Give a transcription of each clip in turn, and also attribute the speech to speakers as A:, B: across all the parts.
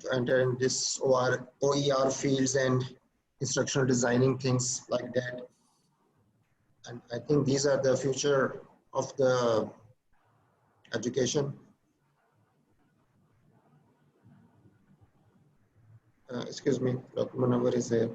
A: to enter in this OER fields and instructional designing, things like that. And I think these are the future of the education. Excuse me, Dr. Munawar is there.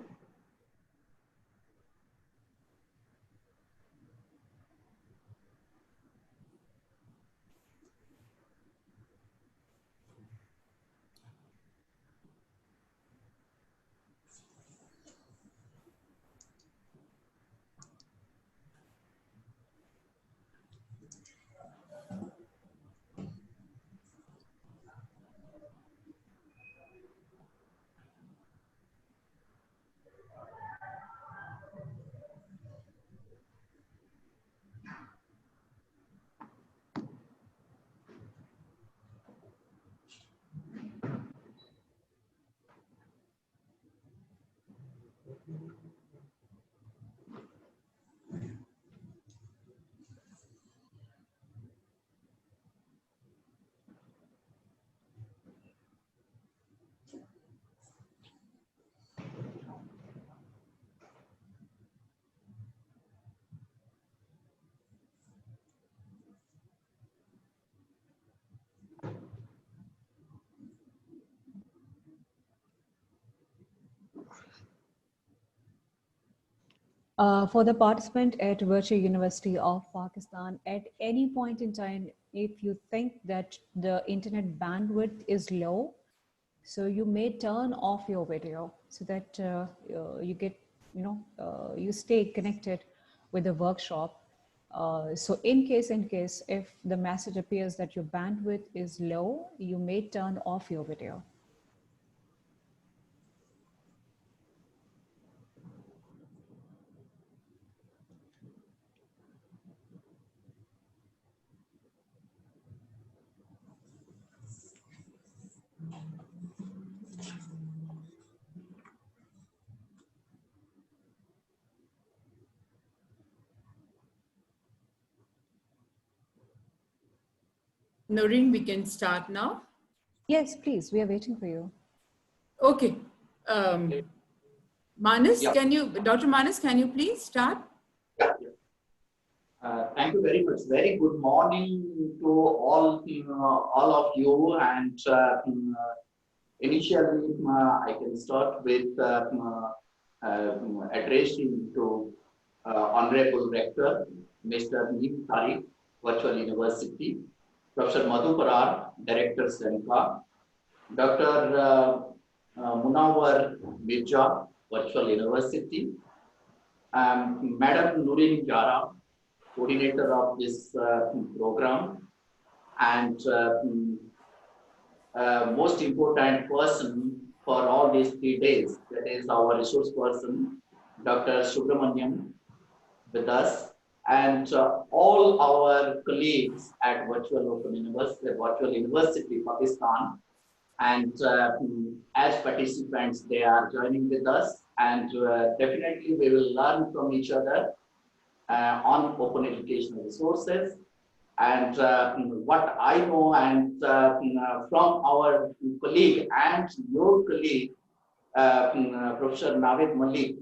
B: For the participant at Virtual University of Pakistan, at any point in time, if you think that the internet bandwidth is low, so you may turn off your video so that you get, you stay connected with the workshop. So in case, if the message appears that your bandwidth is low, you may turn off your video.
C: Noreen, we can start now.
B: Yes, please. We are waiting for you.
C: Okay. Manas,
D: Yeah.
C: Dr. Manas, can you please start?
D: Thank you very much. Very good morning to all of you. And initially, I can start with addressing to Honorable Rector, Mr. Neem Tariq, Virtual University, Professor Madhu Parar, Director, Senka, Dr. Munawar Mirza, Virtual University, Madam Noreen Jara, coordinator of this program, and most important person for all these 3 days, that is our resource person, Dr. Subramaniam, with us, and all our colleagues at Virtual University, Pakistan, and as participants, they are joining with us, and definitely we will learn from each other on open educational resources. And what I know, and from our colleague and your colleague, Professor Navid Malik,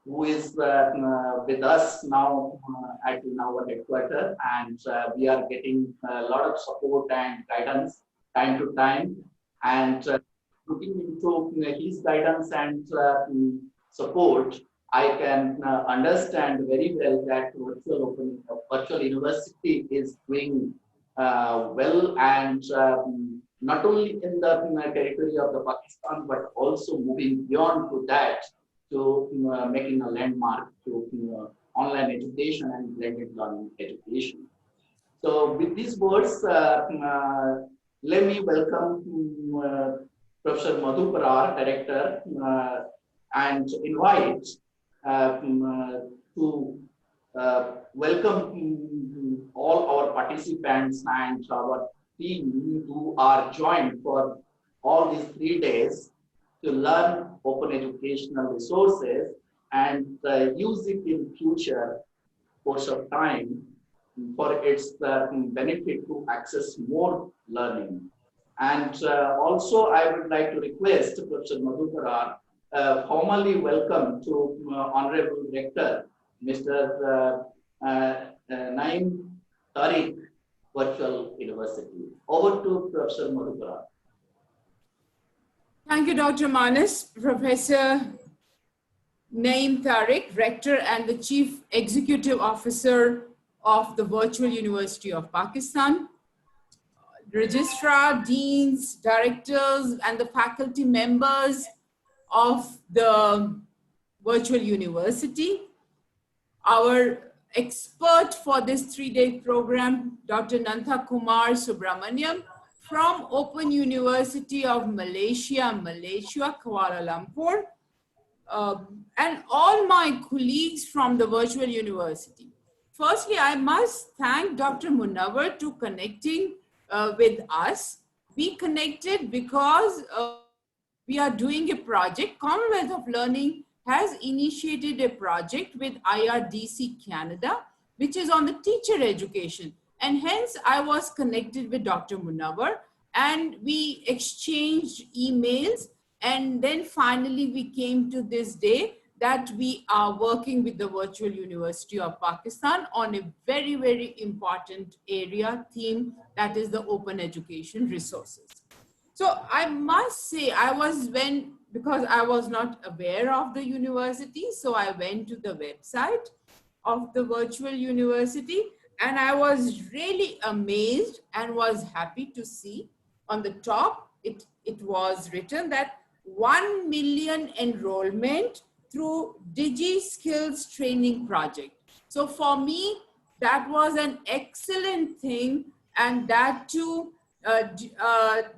D: who is with us now at our headquarters, and we are getting a lot of support and guidance time to time, and looking into his guidance and support, I can understand very well that Virtual University is doing well, and not only in the territory of the Pakistan, but also moving beyond to that, to making a landmark to online education and blended learning education. So with these words, let me welcome Professor Madhu Parar, Director, and invite to welcome all our participants and our team who are joined for all these 3 days to learn open educational resources and use it in future course of time for its benefit to access more learning. And also, I would like to request Professor Madhukar, formally welcome to Honorable Rector, Mr. Naim Tariq, Virtual University. Over to Professor Madhukar.
C: Thank you, Dr. Manas. Professor Naim Tariq, Rector and the Chief Executive Officer of the Virtual University of Pakistan. Registrar, deans, directors, and the faculty members of the virtual university. Our expert for this 3-day program, Dr. Nantha Kumar Subramaniam from Open University of Malaysia, Kuala Lumpur, and all my colleagues from the virtual university. Firstly, I must thank Dr. Munawar to connecting with us. We connected because we are doing a project. Commonwealth of Learning has initiated a project with IRDC Canada, which is on the teacher education. And hence I was connected with Dr. Munawar and we exchanged emails. And then finally we came to this day that we are working with the Virtual University of Pakistan on a very, very important area theme, that is the open education resources. So I must say because I was not aware of the university, so I went to the website of the Virtual University and I was really amazed and was happy to see on the top, it was written that 1 million enrollment through Digi Skills Training Project. So for me, that was an excellent thing, and that too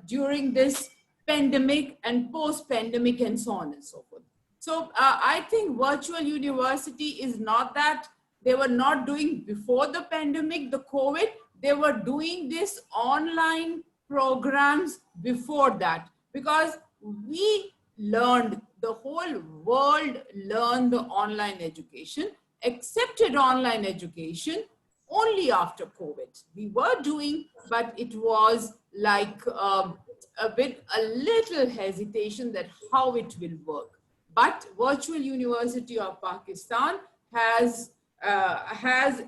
C: during this pandemic and post-pandemic and so on and so forth. So I think virtual university is not that they were not doing before the pandemic, the COVID, they were doing this online programs before that, because we learned, the whole world learned the online education, accepted online education only after COVID. We were doing, but it was like with a little hesitation that how it will work. But Virtual University of Pakistan has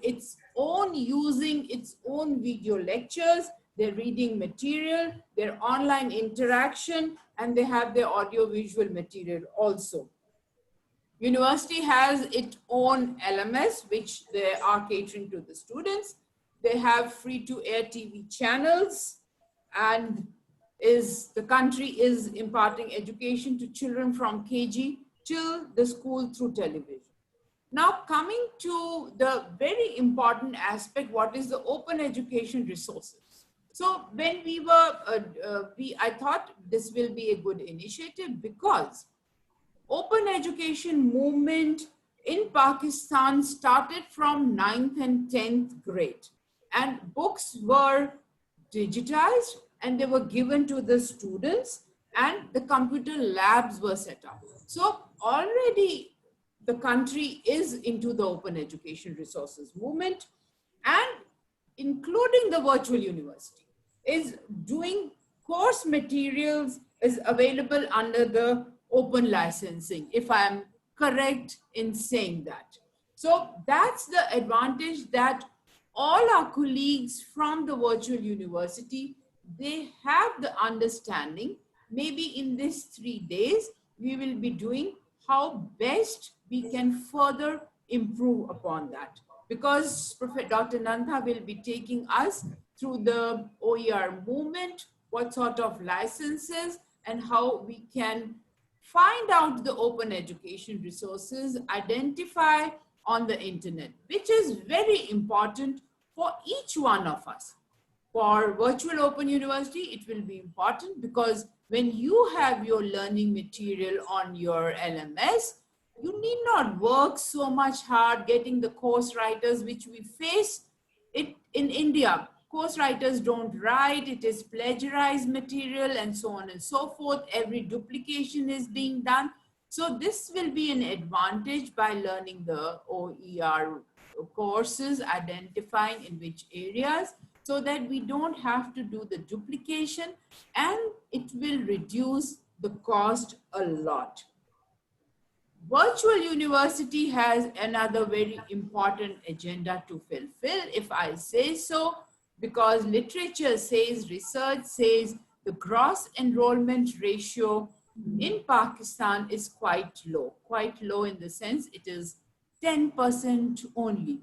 C: its own, using its own video lectures, their reading material, their online interaction, and they have their audio visual material also. University has its own LMS, which they are catering to the students. They have free-to-air TV channels, and the country is imparting education to children from KG till the school through television. Now coming to the very important aspect, what is the open education resources? So when we were, I thought this will be a good initiative because open education movement in Pakistan started from 9th and 10th grade, and books were digitized and they were given to the students and the computer labs were set up. So already the country is into the open education resources movement, and including the virtual university is doing course materials is available under the open licensing, if I'm correct in saying that. So that's the advantage, that all our colleagues from the virtual university, they have the understanding, maybe in these 3 days, we will be doing how best we can further improve upon that. Because Dr. Nantha will be taking us through the OER movement, what sort of licenses and how we can find out the open education resources, identify on the internet, which is very important for each one of us. For Virtual Open University, it will be important because when you have your learning material on your LMS, you need not work so much hard getting the course writers, which we face it in India. Course writers don't write, it is plagiarized material and so on and so forth. Every duplication is being done. So this will be an advantage by learning the OER courses, identifying in which areas. so that we don't have to do the duplication, and it will reduce the cost a lot. Virtual university has another very important agenda to fulfill, if I say so, because literature says, research says, the gross enrollment ratio in Pakistan is quite low in the sense it is 10% only.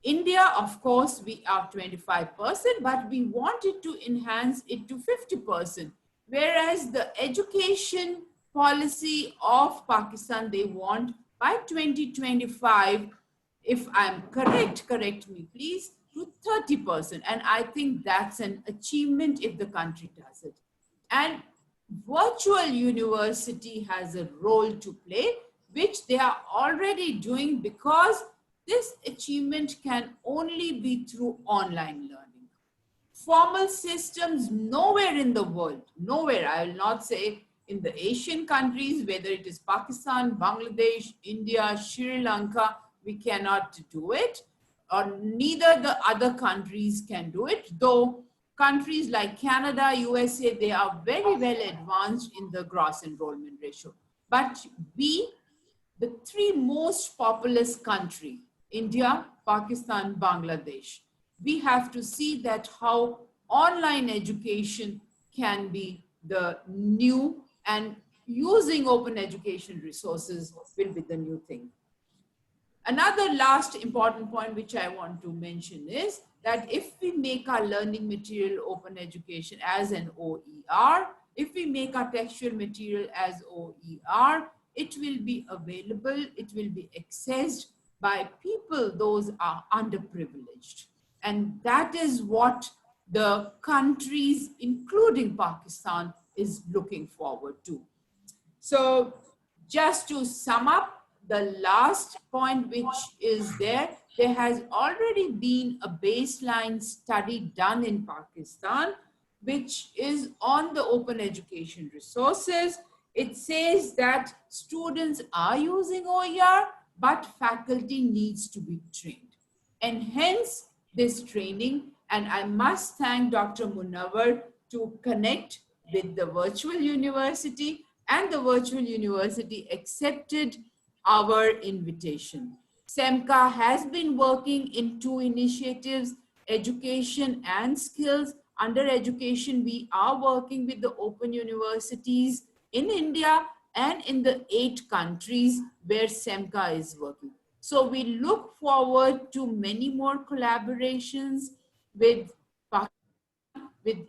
C: India, of course, we are 25%, but we wanted to enhance it to 50%. Whereas the education policy of Pakistan, they want by 2025, if I'm correct me please, to 30%. And I think that's an achievement if the country does it. And virtual university has a role to play, which they are already doing, because this achievement can only be through online learning. Formal systems nowhere in the world, nowhere, I will not say in the Asian countries, whether it is Pakistan, Bangladesh, India, Sri Lanka, we cannot do it, or neither the other countries can do it, though countries like Canada, USA, they are very well advanced in the gross enrollment ratio. But we, the three most populous countries, India, Pakistan, Bangladesh, we have to see that how online education can be the new, and using open education resources will be the new thing. Another last important point which I want to mention is that if we make our learning material open education as an OER, if we make our textual material as OER, it will be available, it will be accessed by people, those are underprivileged. And that is what the countries, including Pakistan, is looking forward to. So just to sum up, the last point which is there has already been a baseline study done in Pakistan, which is on the open education resources. It says that students are using OER, but faculty needs to be trained. And hence this training, and I must thank Dr. Munawar to connect with the virtual university, and the virtual university accepted our invitation. SEMCA has been working in two initiatives, education and skills. Under education, we are working with the open universities in India and in the 8 countries where SEMCA is working. So we look forward to many more collaborations with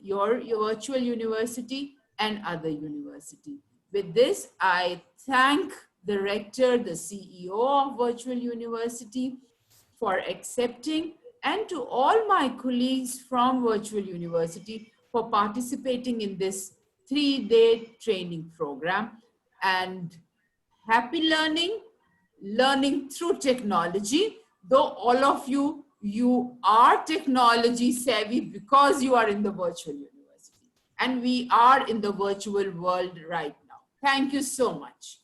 C: your virtual university and other university. With this, I thank the rector, the CEO of Virtual University for accepting, and to all my colleagues from Virtual University for participating in this 3-day training program. And happy learning, learning through technology, though all of you, you are technology savvy because you are in the virtual university. And we are in the virtual world right now. Thank you so much.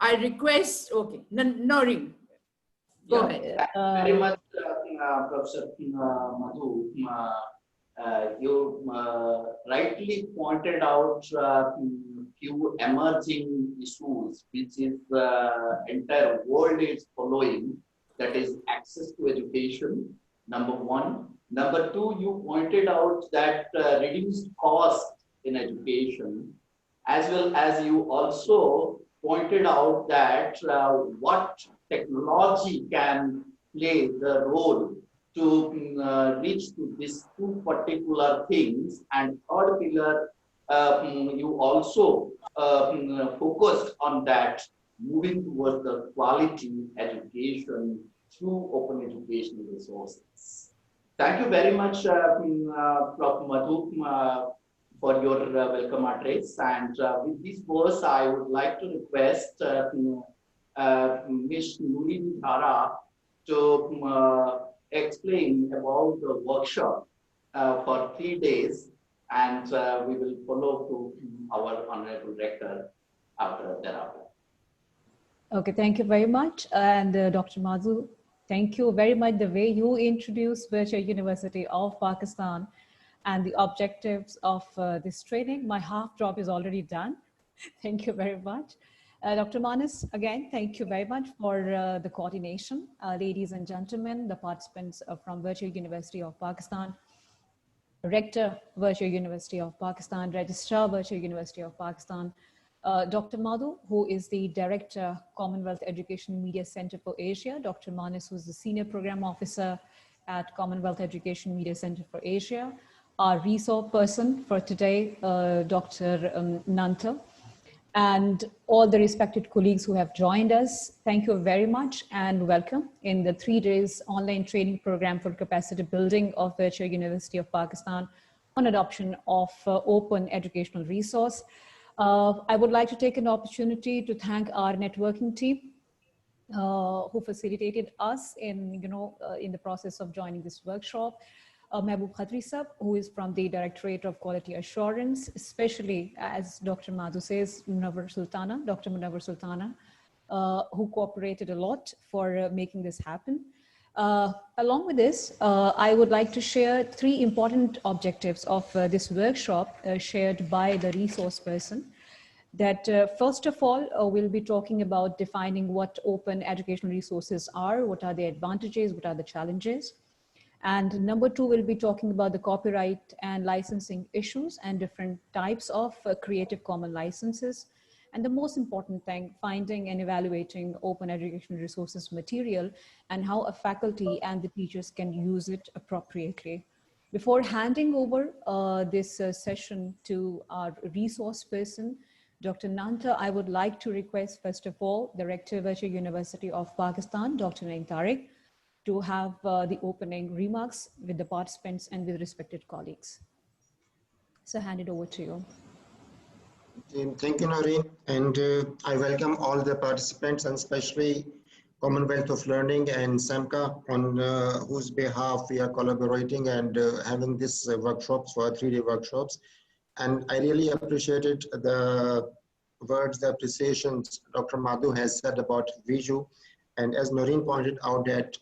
C: I request, okay, Noreen, go ahead.
D: Thank you very much, Professor Madhu. You rightly pointed out few emerging issues which is entire world is following, that is access to education, number 1. Number 2, you pointed out that reduced cost in education, as well as you also pointed out that what technology can play the role to reach to these 2 particular things. And third pillar, you also focused on that, moving towards the quality education through open educational resources. Thank you very much, Prof. Madhu, for your welcome address. And with this verse, I would like to request Ms. Nureen Dhara to explain about the workshop for 3 days, and we will follow to our Honorable Rector after thereafter.
B: Okay, thank you very much. And Dr. Madhu, Thank you very much. The way you introduced Virtual University of Pakistan and the objectives of this training, my half job is already done. Thank you very much. Dr. Manas, again, thank you very much for the coordination. Ladies and gentlemen, the participants from Virtual University of Pakistan, Rector, Virtual University of Pakistan, Registrar, Virtual University of Pakistan, Dr. Madhu, who is the Director, Commonwealth Education Media Center for Asia, Dr. Manas, who is the Senior Program Officer at Commonwealth Education Media Center for Asia, our resource person for today, Dr. Nanta, and all the respected colleagues who have joined us. Thank you very much and welcome in the 3 days online training program for capacity building of Virtual University of Pakistan on adoption of open educational resource. I would like to take an opportunity to thank our networking team who facilitated us in, in the process of joining this workshop. Mehboob Khatri Sab, who is from the Directorate of Quality Assurance, especially as Dr. Madhu says, Dr. Munawar Sultana, who cooperated a lot for making this happen. Along with this, I would like to share 3 important objectives of this workshop shared by the resource person. That first of all, we'll be talking about defining what open educational resources are, what are the advantages, what are the challenges. And number 2, we'll be talking about the copyright and licensing issues and different types of Creative Commons licenses. And the most important thing, finding and evaluating open educational resources material and how a faculty and the teachers can use it appropriately. Before handing over this session to our resource person, Dr. Nanta, I would like to request, first of all, the Rector, Virtual University of Pakistan, Dr. Naeem Tariq, to have the opening remarks with the participants and with respected colleagues. So hand it over to you.
A: Thank you, Noreen. And I welcome all the participants and especially Commonwealth of Learning and SAMCA on whose behalf we are collaborating and having this workshops for 3-day workshops. And I really appreciated the words, the appreciations Dr. Madhu has said about Viju. And as Noreen pointed out that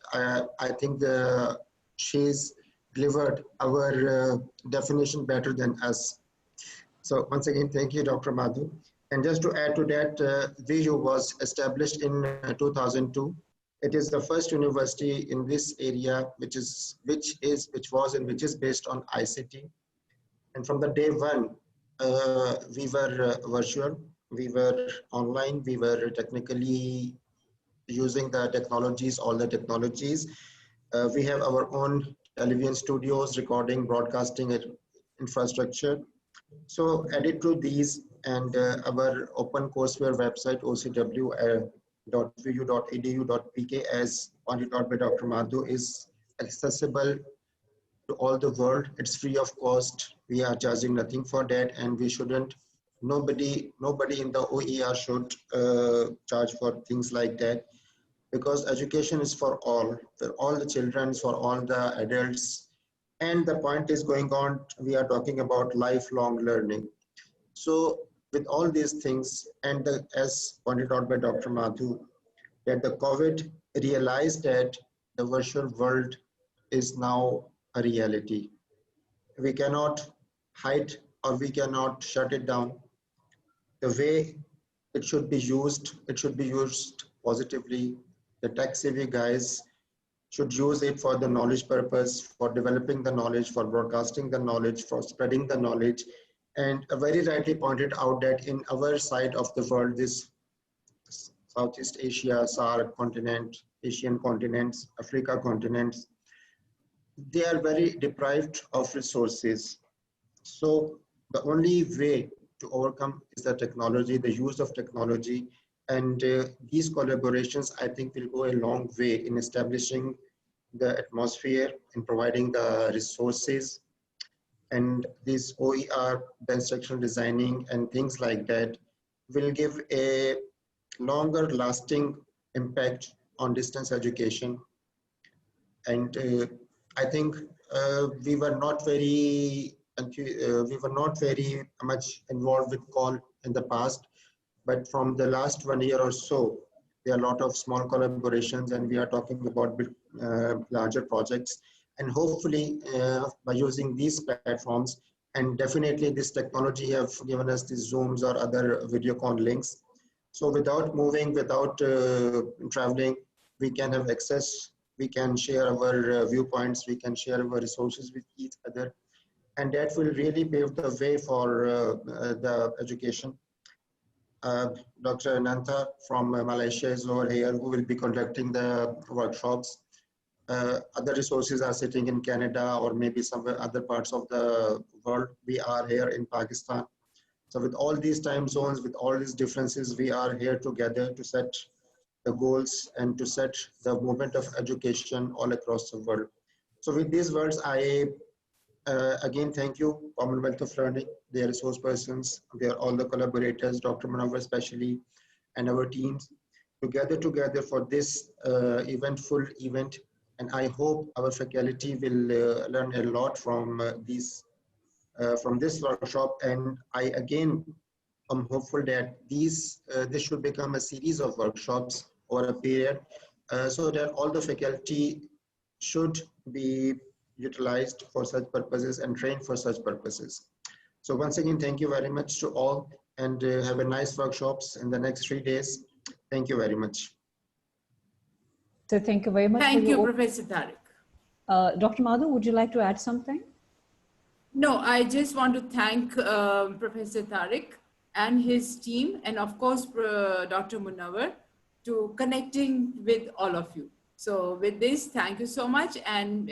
A: I think she's delivered our definition better than us. So once again, thank you, Dr. Madhu. And just to add to that, Viju was established in 2002. It is the first university in this area which is based on ICT. And from the day one, we were virtual, we were online, we were technically using the technologies, all the technologies. We have our own television studios, recording, broadcasting infrastructure. So added to these and our open courseware website, ocw.vu.edu.pk, as pointed out by Dr. Madhu, is accessible to all the world. It's free of cost. We are charging nothing for that, and we shouldn't. Nobody in the OER should charge for things like that, because education is for all the children, for all the adults. And the point is going on, we are talking about lifelong learning. So with all these things, and as pointed out by Dr. Madhu, that the COVID realized that the virtual world is now a reality. We cannot hide or we cannot shut it down. The way it should be used positively. The tech-savvy guys should use it for the knowledge purpose, for developing the knowledge, for broadcasting the knowledge, for spreading the knowledge. And very rightly pointed out that in our side of the world, this Southeast Asia, SAARC continent, Asian continents, Africa continents, they are very deprived of resources. So the only way to overcome is the technology, the use of technology. And these collaborations, I think, will go a long way in establishing the atmosphere and providing the resources. And this OER, the instructional designing and things like that will give a longer lasting impact on distance education. And I think we were not very much involved with CALL in the past, but from the last 1 year or so, There are a lot of small collaborations, and we are talking about larger projects. And hopefully, by using these platforms, and definitely this technology have given us these Zooms or other video con links. So without moving, without traveling, we can have access, we can share our viewpoints, we can share our resources with each other. And that will really pave the way for the education. Dr. Ananta from Malaysia is over here, who will be conducting the workshops. Other resources are sitting in Canada or maybe some other parts of the world. We are here in Pakistan. So with all these time zones, with all these differences, we are here together to set the goals and to set the movement of education all across the world. So with these words, I again thank you, Commonwealth of Learning, their resource persons, all the collaborators, Dr. Munawar especially, and our teams, together for this eventful event. And I hope our faculty will learn a lot from this workshop. And I again am hopeful that this should become a series of workshops over a period, so that all the faculty should be utilized for such purposes and trained for such purposes. So once again, thank you very much to all, and have a nice workshops in the next 3 days. Thank you very much.
B: So thank you very much.
C: Thank you, Professor Tariq.
B: Dr. Madhu, would you like to add something?
C: No, I just want to thank Professor Tariq and his team, and of course, Dr. Munawar, to connecting with all of you. So with this, thank you so much. And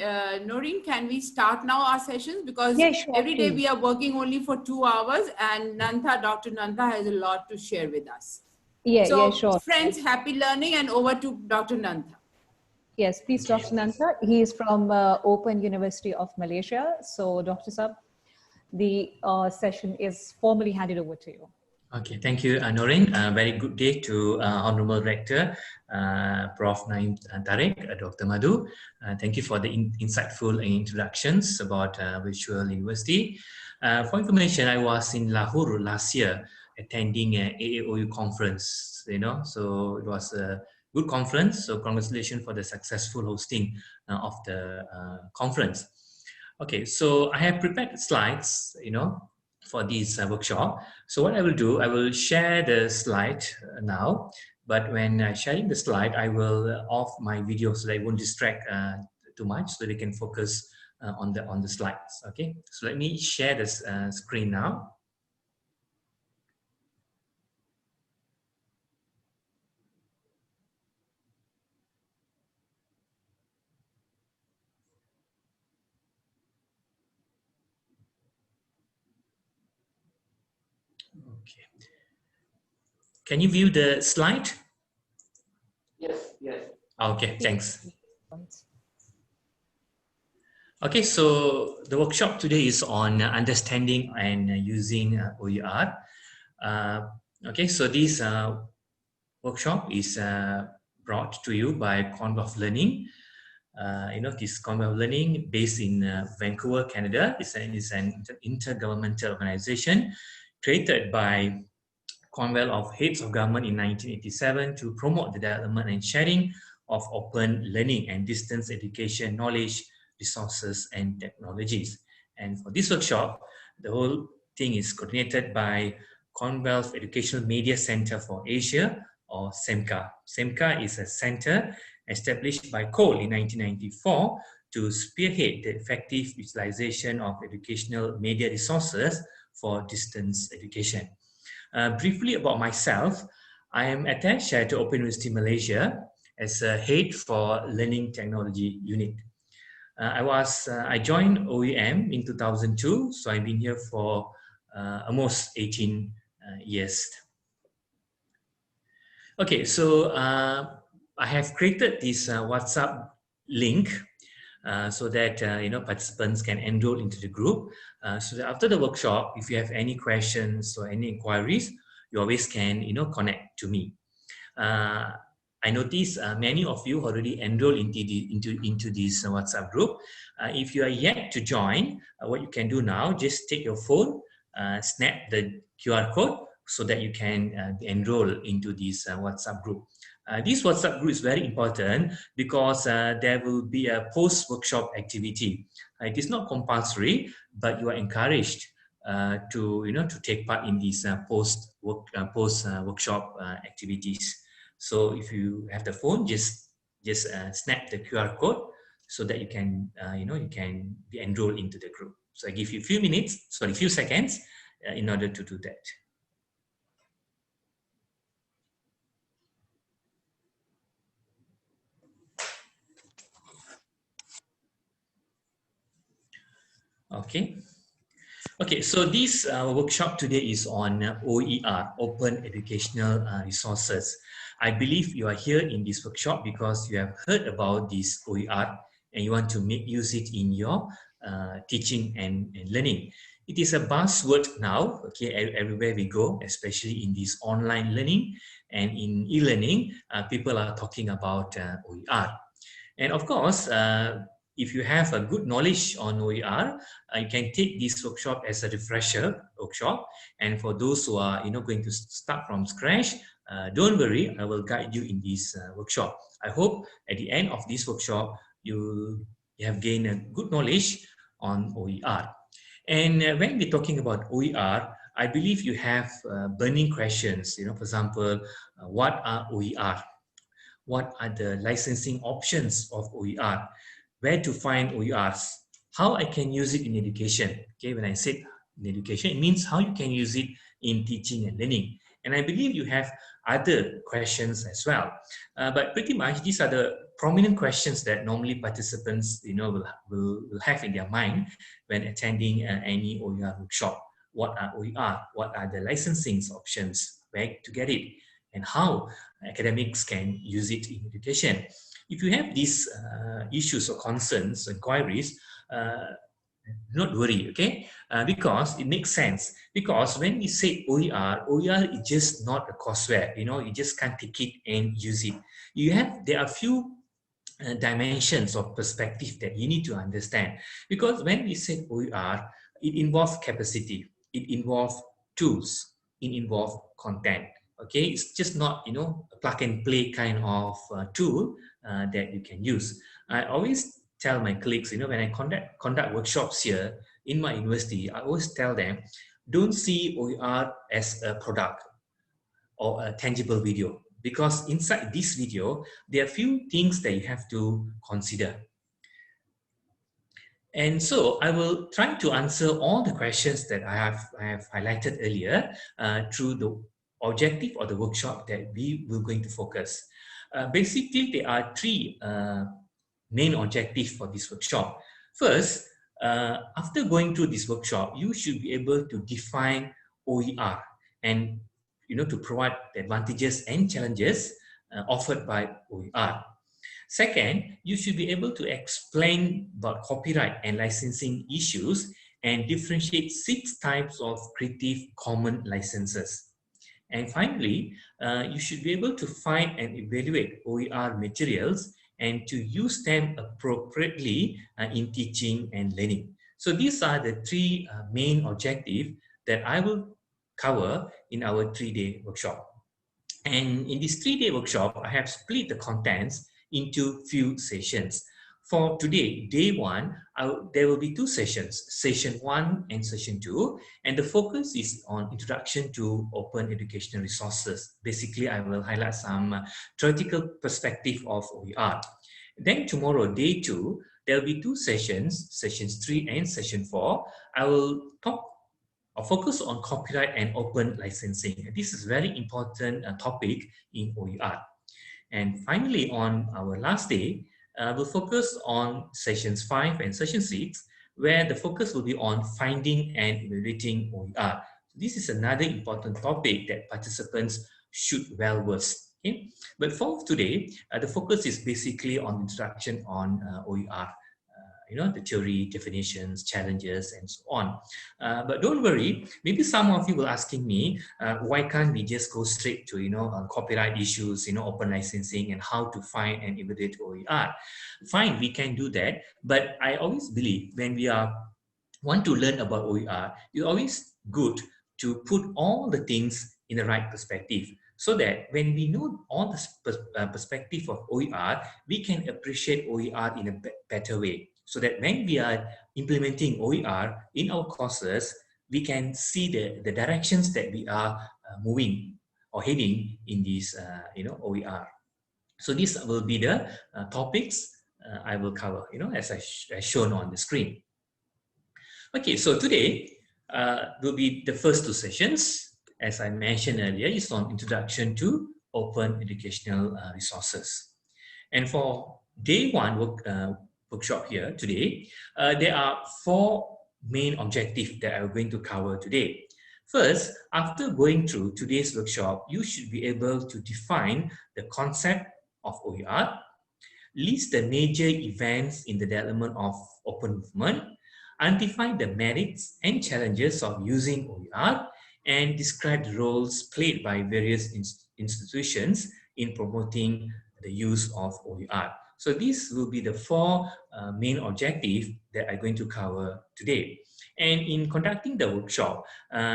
C: Noreen, can we start now our sessions? Because
B: yeah, sure,
C: every day
B: please.
C: we are working only for 2 hours, and Dr. Nantha has a lot to share with us.
B: Yeah,
C: so,
B: sure.
C: Friends, happy learning, and over to Dr. Nantha.
B: Yes, please, Dr. Nantha. He is from Open University of Malaysia. So, Dr. Sab, the session is formally handed over to you.
E: Okay, thank you, Noreen. Very good day to Honorable Rector, Prof. Naim Tariq, Dr. Madhu. Thank you for the insightful introductions about virtual university. For information, I was in Lahore last year attending an AAOU conference, so it was a good conference. So congratulations for the successful hosting of the conference. Okay, so I have prepared slides, for this workshop. So what I will do, I will share the slide now, but when sharing the slide, I will off my video so that it won't distract too much, so they can focus on the slides. Okay, so let me share this screen now. Okay. Can you view the slide?
D: Yes, yes.
E: Okay, thanks. Okay, so the workshop today is on understanding and using OER. Okay, so this workshop is brought to you by Commonwealth of Learning. This Commonwealth of Learning based in Vancouver, Canada. It's an intergovernmental organization created by Commonwealth of Heads of Government in 1987 to promote the development and sharing of open learning and distance education knowledge, resources, and technologies. And for this workshop, the whole thing is coordinated by Commonwealth Educational Media Center for Asia, or CEMCA. CEMCA is a center established by Cole in 1994 to spearhead the effective utilization of educational media resources for distance education. Briefly about myself, I am attached to Open University Malaysia as a head for Learning Technology Unit. I joined OEM in 2002, so I've been here for almost 18 years. Okay, so I have created this WhatsApp link so that participants can enroll into the group. So that after the workshop, if you have any questions or any inquiries, you always can connect to me. I notice many of you already enrolled into this WhatsApp group. If you are yet to join, what you can do now, just take your phone, snap the QR code, so that you can enroll into this WhatsApp group. This WhatsApp group is very important because there will be a post-workshop activity. It is not compulsory, but you are encouraged to take part in these post-workshop activities. So if you have the phone, just snap the QR code so that you can be enrolled into the group. So I give you a few seconds in order to do that. Okay. Okay, so this workshop today is on OER, Open Educational Resources. I believe you are here in this workshop because you have heard about this OER and you want to use it in your teaching and learning. It is a buzzword now, okay, everywhere we go, especially in this online learning and in e-learning, people are talking about OER. And of course, if you have a good knowledge on OER, you can take this workshop as a refresher workshop. And for those who are going to start from scratch, don't worry, I will guide you in this workshop. I hope at the end of this workshop, you have gained a good knowledge on OER. And when we're talking about OER, I believe you have burning questions. For example, what are OER? What are the licensing options of OER? Where to find OERs? How I can use it in education? Okay, when I said in education, it means how you can use it in teaching and learning. And I believe you have other questions as well. But pretty much these are the prominent questions that normally participants will have in their mind when attending any OER workshop. What are OER? What are the licensing options? Where to get it? And how academics can use it in education. If you have these issues or concerns, inquiries, not worry, okay? Because it makes sense. Because when we say OER is just not a courseware. You just can't take it and use it. There are few dimensions of perspective that you need to understand. Because when we say OER, it involves capacity, it involves tools, it involves content. Okay, it's just not a plug and play kind of tool that you can use. I always tell my colleagues, when I conduct workshops here in my university, I always tell them, don't see OER as a product or a tangible video, because inside this video there are few things that you have to consider. And so I will try to answer all the questions that I have highlighted earlier through the objective or the workshop that we will going to focus. Basically, there are three main objectives for this workshop. First, after going through this workshop, you should be able to define OER and to provide the advantages and challenges offered by OER. Second, you should be able to explain about copyright and licensing issues and differentiate 6 types of Creative Commons licenses. And finally, you should be able to find and evaluate OER materials and to use them appropriately in teaching and learning. So these are the 3 main objectives that I will cover in our 3-day workshop. And in this 3-day workshop, I have split the contents into few sessions. For today, day 1, there will be 2 sessions, session 1 and session 2, and the focus is on introduction to open educational resources. Basically, I will highlight some theoretical perspective of OER. Then tomorrow, day 2, there will be 2 sessions, sessions 3 and session 4. I will focus on copyright and open licensing. This is very important topic in OER. And finally, on our last day, we'll focus on sessions 5 and session 6, where the focus will be on finding and evaluating OER. This is another important topic that participants should well versed. Okay? But for today, the focus is basically on introduction on OER. The theory, definitions, challenges, and so on. But don't worry, maybe some of you will asking me, why can't we just go straight to, copyright issues, open licensing, and how to find and evaluate OER. Fine, we can do that. But I always believe when we want to learn about OER, it's always good to put all the things in the right perspective, so that when we know all the perspective of OER, we can appreciate OER in a better way, so that when we are implementing OER in our courses, we can see the directions that we are moving or heading in this OER. So these will be the topics I will cover, as shown on the screen. Okay, so today will be the first two sessions. As I mentioned earlier, is on introduction to open educational resources. And for day one workshop here today, there are four main objectives that I'm going to cover today. First, after going through today's workshop, you should be able to define the concept of OER, list the major events in the development of open movement, identify the merits and challenges of using OER, and describe the roles played by various institutions in promoting the use of OER. So these will be the four main objectives that I'm going to cover today. And in conducting the workshop,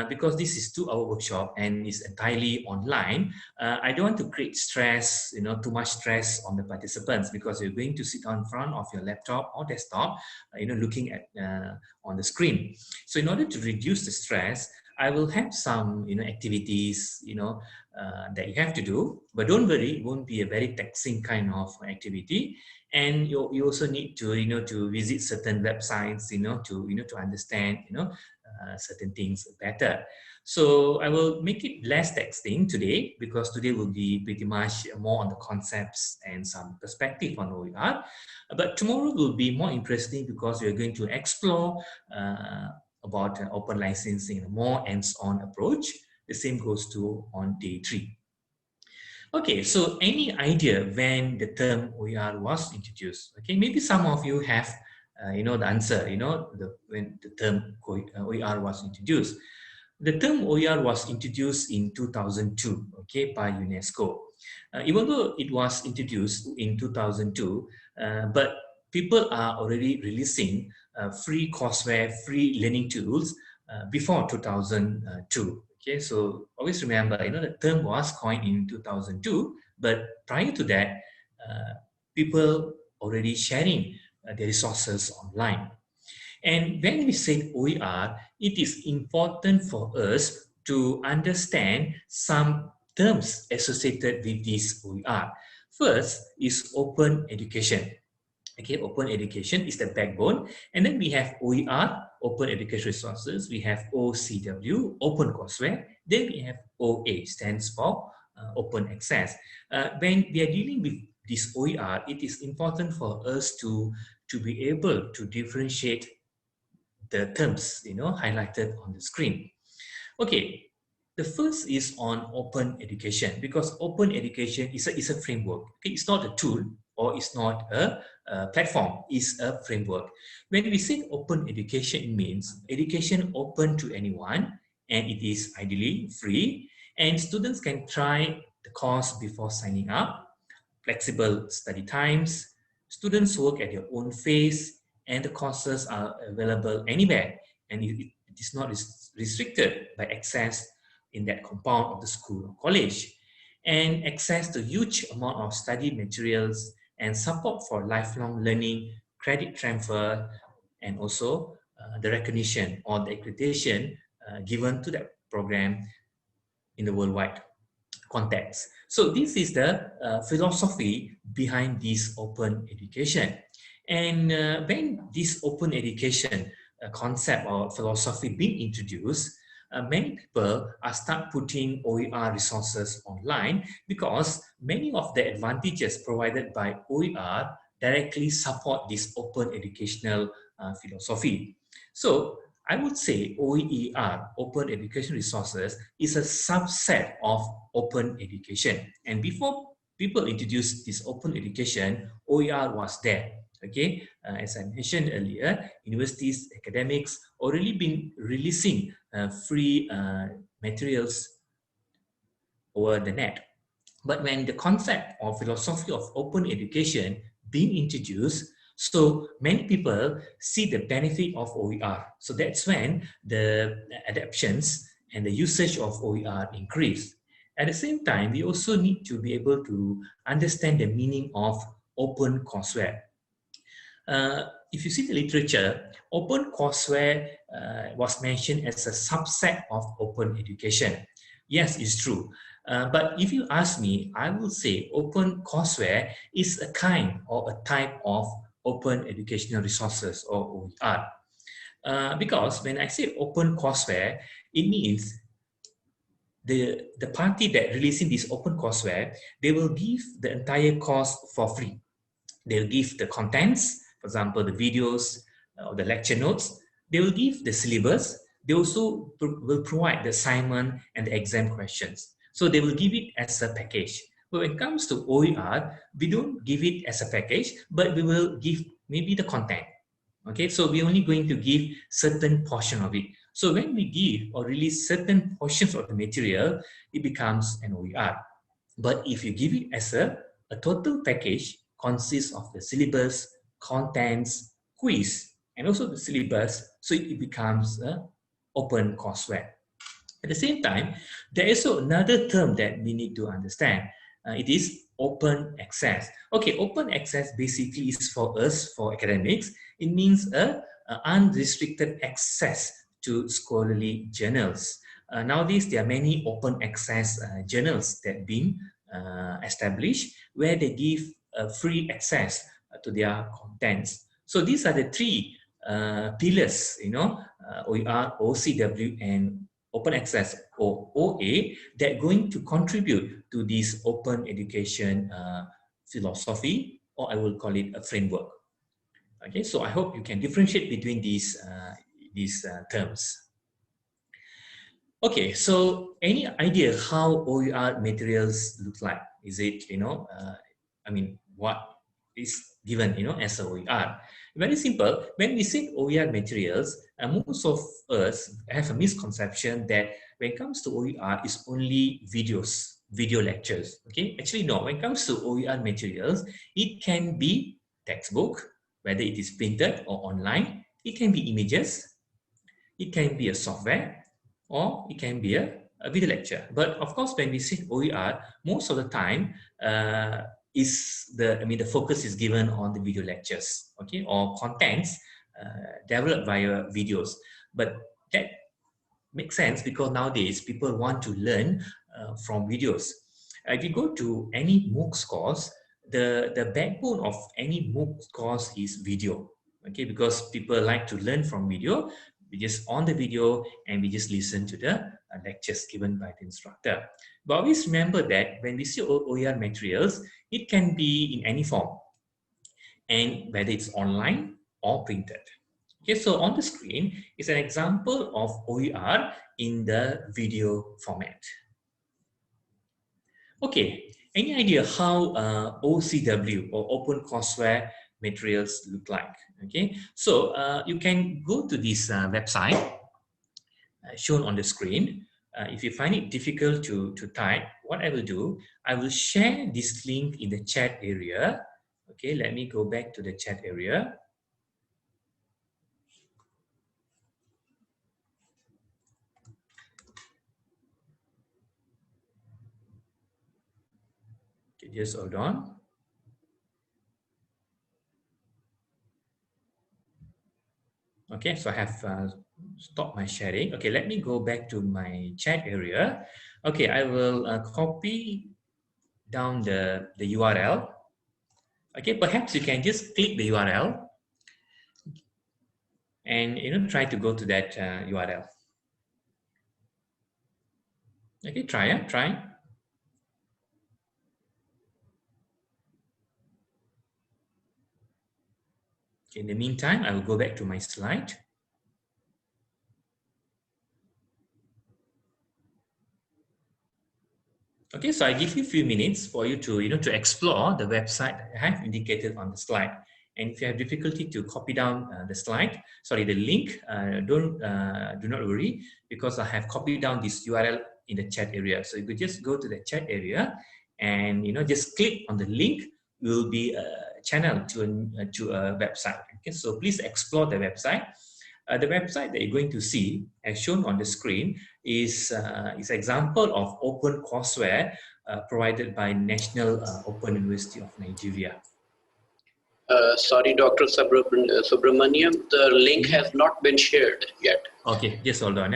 E: because this is 2-hour workshop and is entirely online, I don't want to create stress, too much stress on the participants, because you're going to sit in front of your laptop or desktop, looking at on the screen. So in order to reduce the stress, I will have some, activities, that you have to do, but don't worry, it won't be a very taxing kind of activity. And you also need to, to visit certain websites, to understand, certain things better. So I will make it less taxing today, because today will be pretty much more on the concepts and some perspective on OER. But tomorrow will be more interesting, because we are going to explore about open licensing, a more hands-on approach. The same goes to on day 3. Okay, so any idea when the term OER was introduced? Okay, maybe some of you have, the answer, when the term OER was introduced. The term OER was introduced in 2002, okay, by UNESCO. Even though it was introduced in 2002, but people are already releasing free courseware, free learning tools before 2002. Okay, so always remember, the term was coined in 2002, but prior to that, people already sharing the resources online. And when we say OER, it is important for us to understand some terms associated with this OER. First is open education. Okay, open education is the backbone. And then we have OER, open education resources. We have OCW, open courseware. Then we have OA, stands for open access. When we are dealing with this OER, it is important for us to be able to differentiate the terms, highlighted on the screen. Okay, the first is on open education, because open education is a framework. Okay, it's not a tool, or it's not a platform, it's a framework. When we say open education, it means education open to anyone, and it is ideally free, and students can try the course before signing up, flexible study times, students work at their own pace, and the courses are available anywhere, and it is not restricted by access in that compound of the school or college, and access to huge amount of study materials and support for lifelong learning, credit transfer, and also the recognition or the accreditation given to that program in the worldwide context. So this is the philosophy behind this open education. And when this open education concept or philosophy being introduced, many people are start putting OER resources online, because many of the advantages provided by OER directly support this open educational philosophy. So I would say OER, open education resources, is a subset of open education. And before people introduced this open education, OER was there. Okay, as I mentioned earlier, universities, academics already been releasing free materials over the net. But when the concept or philosophy of open education being introduced, so many people see the benefit of OER. So that's when the adaptations and the usage of OER increase. At the same time, we also need to be able to understand the meaning of open courseware. If you see the literature, open courseware was mentioned as a subset of open education. Yes, it's true. But if you ask me, I will say open courseware is a kind or a type of open educational resources or OER. Because when I say open courseware, it means the party that releasing this open courseware, they will give the entire course for free. They'll give the contents, for example, the videos or the lecture notes. They will give the syllabus. They also will provide the assignment and the exam questions. So they will give it as a package. But when it comes to OER, we don't give it as a package, but we will give maybe the content. Okay, so we're only going to give certain portion of it. So when we give or release certain portions of the material, it becomes an OER. But if you give it as a total package, consists of the syllabus, contents, quiz, and also the syllabus, so it becomes an open courseware. At the same time, there is also another term that we need to understand. It is open access. Okay, open access basically is for us, for academics, it means a unrestricted access to scholarly journals. Nowadays, there are many open access journals that have been established where they give free access to their contents. So these are the three pillars, OER, OCW, and open access or OA that are going to contribute to this open education philosophy, or I will call it a framework. Okay, so I hope you can differentiate between these terms. Okay, so any idea how OER materials look like? Is it, what is given, as a OER? Very simple. When we say OER materials, most of us have a misconception that when it comes to OER, it's only videos, video lectures. Okay, actually no. When it comes to OER materials, it can be textbook, whether it is printed or online. It can be images. It can be a software, or it can be a video lecture. But of course, when we say OER, most of the time, the focus is given on the video lectures, okay, or contents developed via videos. But that makes sense because nowadays people want to learn from videos. If you go to any MOOCs course, the backbone of any MOOCs course is video, okay, because people like to learn from video. We just on the video and we just listen to the lectures given by the instructor. But always remember that when we see OER materials, it can be in any form, and whether it's online or printed. Okay, so on the screen is an example of OER in the video format. Okay, any idea how OCW or Open Courseware materials look like? Okay, so you can go to this website shown on the screen. If you find it difficult to type, what I will do, I will share this link in the chat area. Okay, let me go back to the chat area. Okay, just hold on. Okay, so I have stopped my sharing. Okay, let me go back to my chat area. Okay, I will copy down the URL. Okay, perhaps you can just click the URL and try to go to that URL. Okay, try. Okay, in the meantime, I will go back to my slide. Okay, so I give you a few minutes for you to to explore the website I have indicated on the slide. And if you have difficulty to copy down the link, do not worry, because I have copied down this URL in the chat area. So you could just go to the chat area and just click on the link. Will be channeled to a website. Okay, so please explore the website. The website that you're going to see, as shown on the screen, is example of open courseware provided by National Open University of Nigeria.
F: Sorry, Dr. Subramaniam, the link has not been shared yet.
E: Okay, just hold on.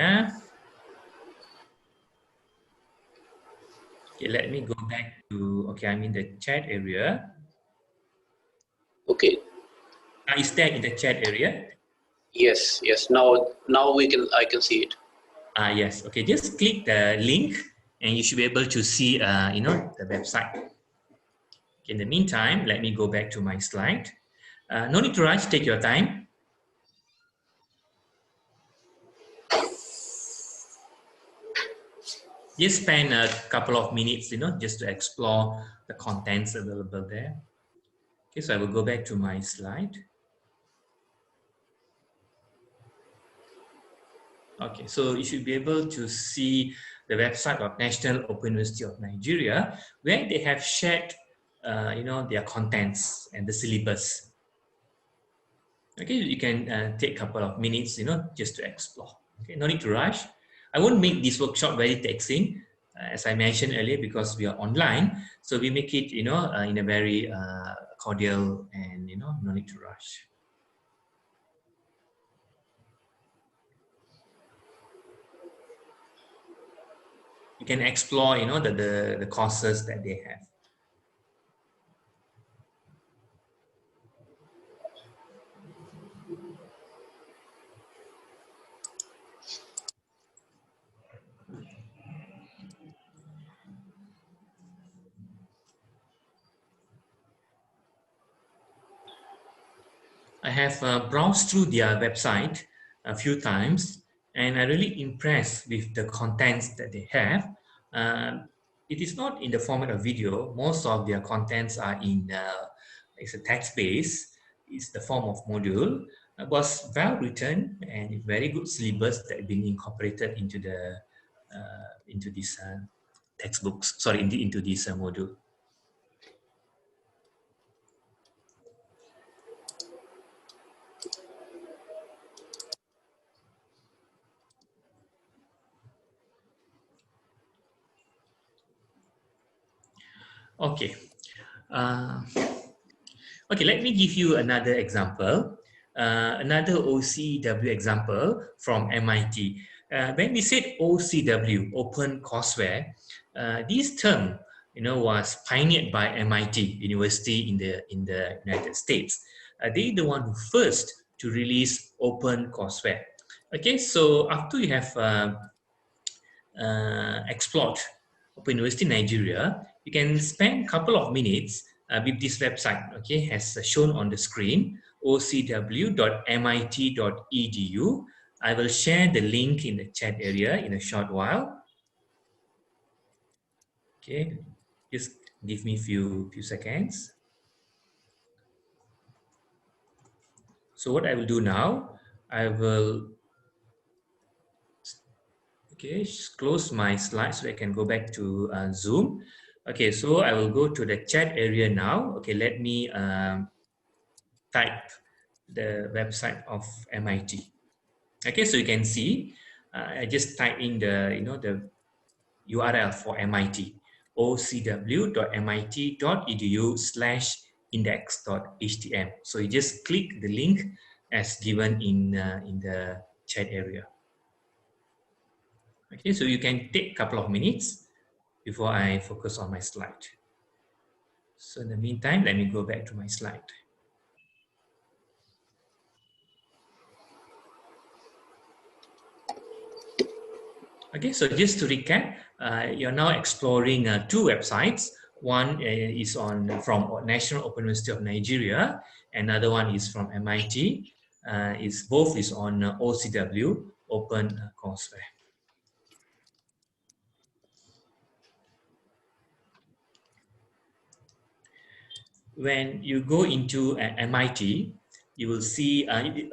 E: Okay, let me go back to, okay, I'm in the chat area.
F: Okay.
E: Is that in the chat area?
F: Yes, yes. Now I can see it.
E: Yes. Okay, just click the link and you should be able to see, the website. Okay, in the meantime, let me go back to my slide. No need to rush, take your time. Just spend a couple of minutes, just to explore the contents available there. Okay, so I will go back to my slide. Okay, so you should be able to see the website of National Open University of Nigeria, where they have shared, their contents and the syllabus. Okay, you can take a couple of minutes, just to explore. Okay, no need to rush. I won't make this workshop very taxing, as I mentioned earlier, because we are online. So we make it, in a very cordial and, no need to rush. You can explore, the courses that they have. I have browsed through their website a few times, and I'm really impressed with the contents that they have. It is not in the format of video. Most of their contents are in it's a text-based. It's the form of module. It was well written and very good syllabus that have been incorporated into the into these textbooks. Sorry, into this module. Okay. Okay, let me give you another example, another OCW example from MIT. When we said OCW, Open Courseware, this term, was pioneered by MIT University in the United States. They the one who first to release Open Courseware. Okay, so after you have explored Open University Nigeria, you can spend a couple of minutes with this website, okay, as shown on the screen, ocw.mit.edu. I will share the link in the chat area in a short while. Okay, just give me a few seconds. So what I will do now, I will close my slide so I can go back to Zoom. Okay, so I will go to the chat area now. Okay, let me type the website of MIT. Okay, so you can see I just type in the the URL for MIT, ocw.mit.edu/index.htm. So you just click the link as given in the chat area. Okay, so you can take a couple of minutes before I focus on my slide. So in the meantime, let me go back to my slide. Okay, so just to recap, you're now exploring two websites. One is from National Open University of Nigeria. Another one is from MIT. Both is on OCW, Open Courseware. When you go into MIT, you will see,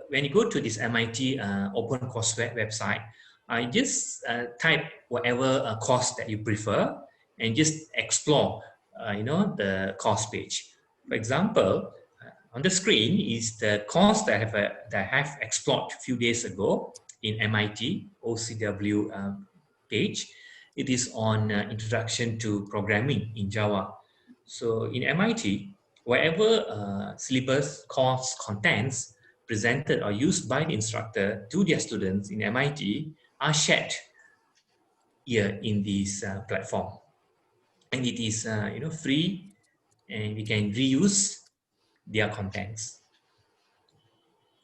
E: when you go to this MIT Open Courseware website, just type whatever course that you prefer and just explore, the course page. For example, on the screen is the course that I have explored a few days ago in MIT OCW page. It is on Introduction to Programming in Java. So in MIT, whatever syllabus course contents presented or used by the instructor to their students in MIT are shared here in this platform, and it is free, and we can reuse their contents.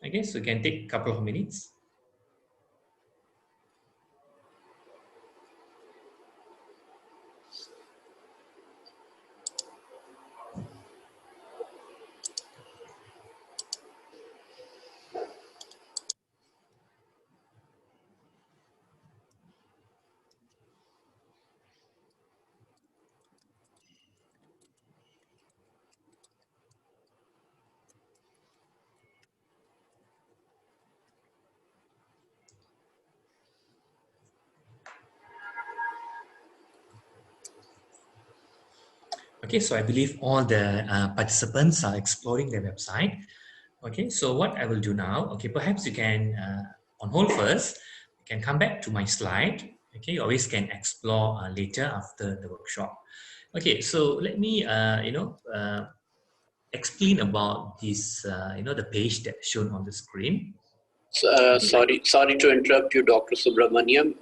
E: Okay, so you can take a couple of minutes. Okay, so I believe all the participants are exploring the website. Okay, so what I will do now, okay, perhaps you can on hold first. You can come back to my slide. Okay, you always can explore later after the workshop. Okay, so let me explain about this the page that's shown on the screen.
F: Sorry to interrupt you, Dr. Subramaniam.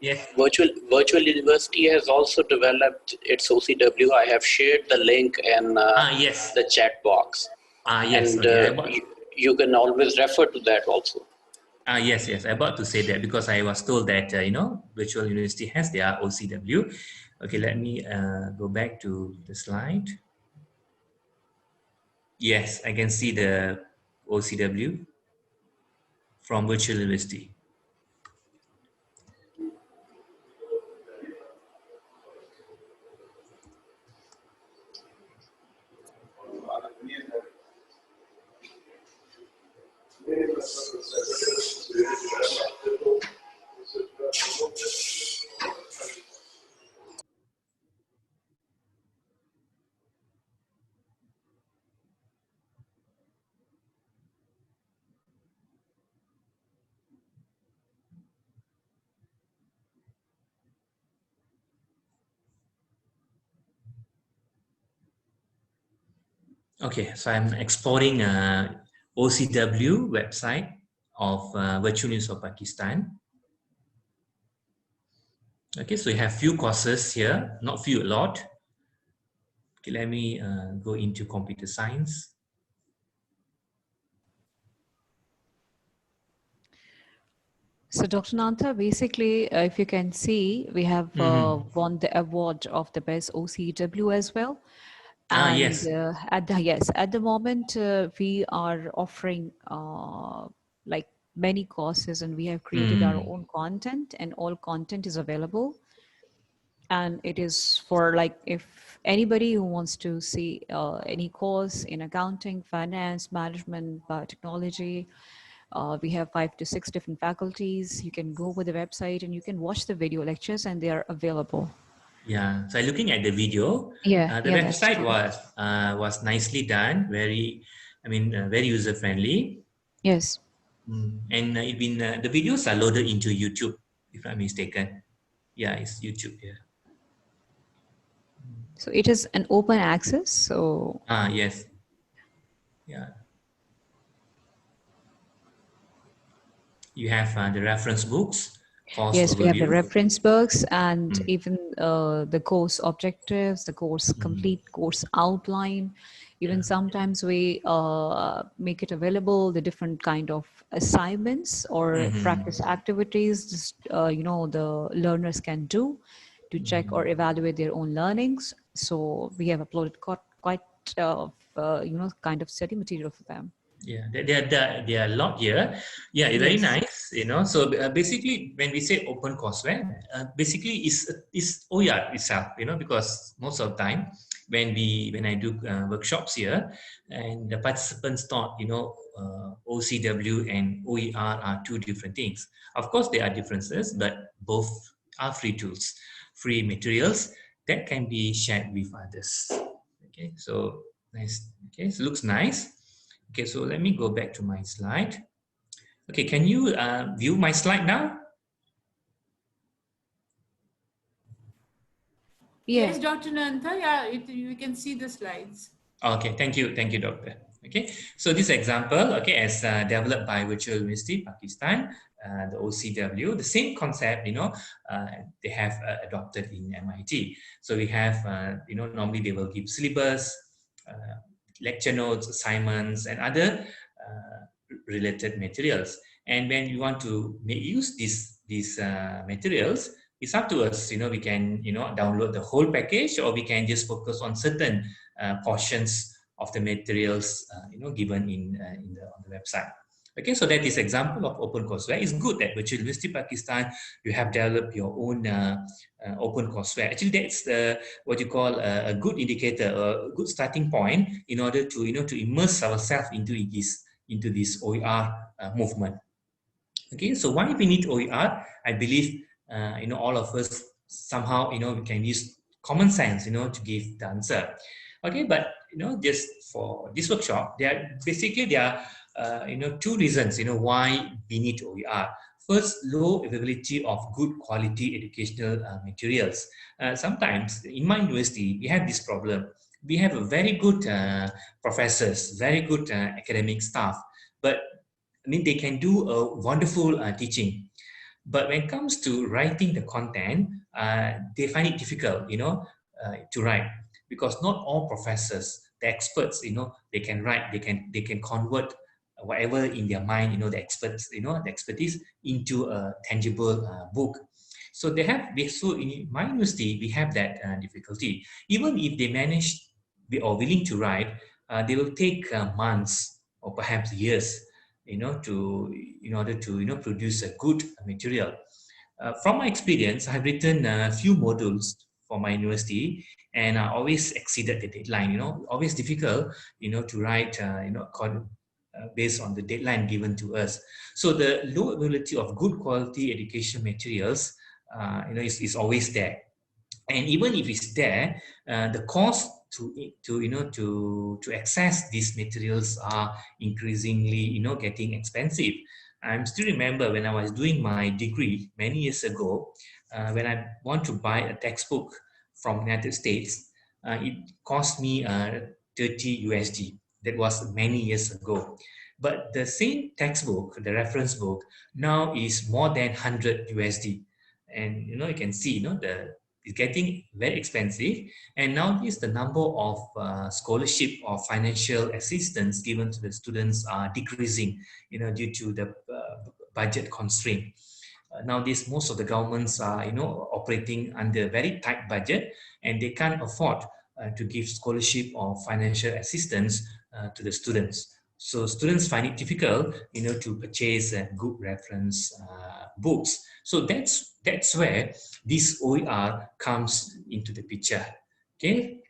E: Yes.
F: Virtual University has also developed its OCW. I have shared the link in
E: Yes.
F: the chat box.
E: Yes.
F: And
E: Okay.
F: you can always refer to that also.
E: Yes. I'm about to say that because I was told that Virtual University has their OCW. Okay, let me go back to the slide. Yes, I can see the OCW from Virtual University. Okay, so I'm exploring OCW website of Virtual University of Pakistan. Okay, so you have few courses here, not few, a lot. Okay, let me go into computer science.
B: So, Dr. Nanta, basically, if you can see, we have won the award of the best OCW as well. And
E: Yes.
B: at the moment, we are offering like many courses, and we have created our own content, and all content is available. And it is for like if anybody who wants to see any course in accounting, finance, management, biotechnology. We have 5 to 6 different faculties. You can go with the website and you can watch the video lectures, and they are available.
E: Yeah, so looking at the video, the
B: that's
E: website
B: true.
E: was nicely done, very user friendly.
B: Yes.
E: And the videos are loaded into YouTube, if I'm mistaken. Yeah, it's YouTube. Yeah.
B: So it is an open access. So
E: Yes. Yeah. You have the reference books, course
B: yes,
E: overview.
B: we have the reference books and even the course objectives, the course complete course outline. Even sometimes we make it available, the different kind of assignments or practice activities, just, the learners can do to check or evaluate their own learnings. So we have uploaded quite kind of study material for them.
E: Yeah, there are a lot here. Yeah,
B: Yes.
E: very nice. So basically, when we say open courseware, basically is OER itself. Because most of the time when I do workshops here, and the participants thought OCW and OER are two different things. Of course, there are differences, but both are free tools, free materials that can be shared with others. Okay, so nice. Okay, so looks nice. Okay, so let me go back to my slide. Okay, can you view my slide now?
C: Yes, Dr. Nanta, yeah, you can see the slides.
E: Okay, thank you, doctor. Okay, so this example, okay, as developed by Virtual University Pakistan, the OCW, the same concept, they have adopted in MIT. So we have, normally they will give syllabus, lecture notes, assignments, and other related materials. And when you want to make use these materials, it's up to us. We can download the whole package, or we can just focus on certain portions of the materials given on the website. Okay, so that is example of OpenCourseware. It's good that Virtual University Pakistan, you have developed your own OpenCourseware. Actually, that's what you call a good indicator, a good starting point in order to to immerse ourselves into this OER movement. Okay, so why we need OER? I believe all of us somehow we can use common sense to give the answer. Okay, but just for this workshop, there are two reasons why we need OER. First, low availability of good quality educational materials. Sometimes in my university we have this problem. We have a very good professors, very good academic staff, but I mean, they can do a wonderful teaching, but when it comes to writing the content, they find it difficult, to write, because not all professors, the experts, they can write, they can convert whatever in their mind, the experts, the expertise into a tangible book. So so in my university, we have that difficulty. Even if they manage or willing to write, they will take months or perhaps years in order to produce a good material. From my experience, I've written a few modules for my university, and I always exceeded the deadline. Always difficult to write based on the deadline given to us. So the low availability of good quality education materials is always there. And even if it's there, the cost to access these materials are increasingly getting expensive. I still remember when I was doing my degree many years ago, when I want to buy a textbook from United States, it cost me 30 USD. That was many years ago. But the same textbook, the reference book, now is more than 100 USD. And you can see it's getting very expensive. And nowadays, the number of scholarship or financial assistance given to the students are decreasing, due to the budget constraint. Nowadays, most of the governments are, operating under very tight budget, and they can't afford to give scholarship or financial assistance to the students. So students find it difficult, to purchase good reference books. So that's where this OER comes into the picture. Okay.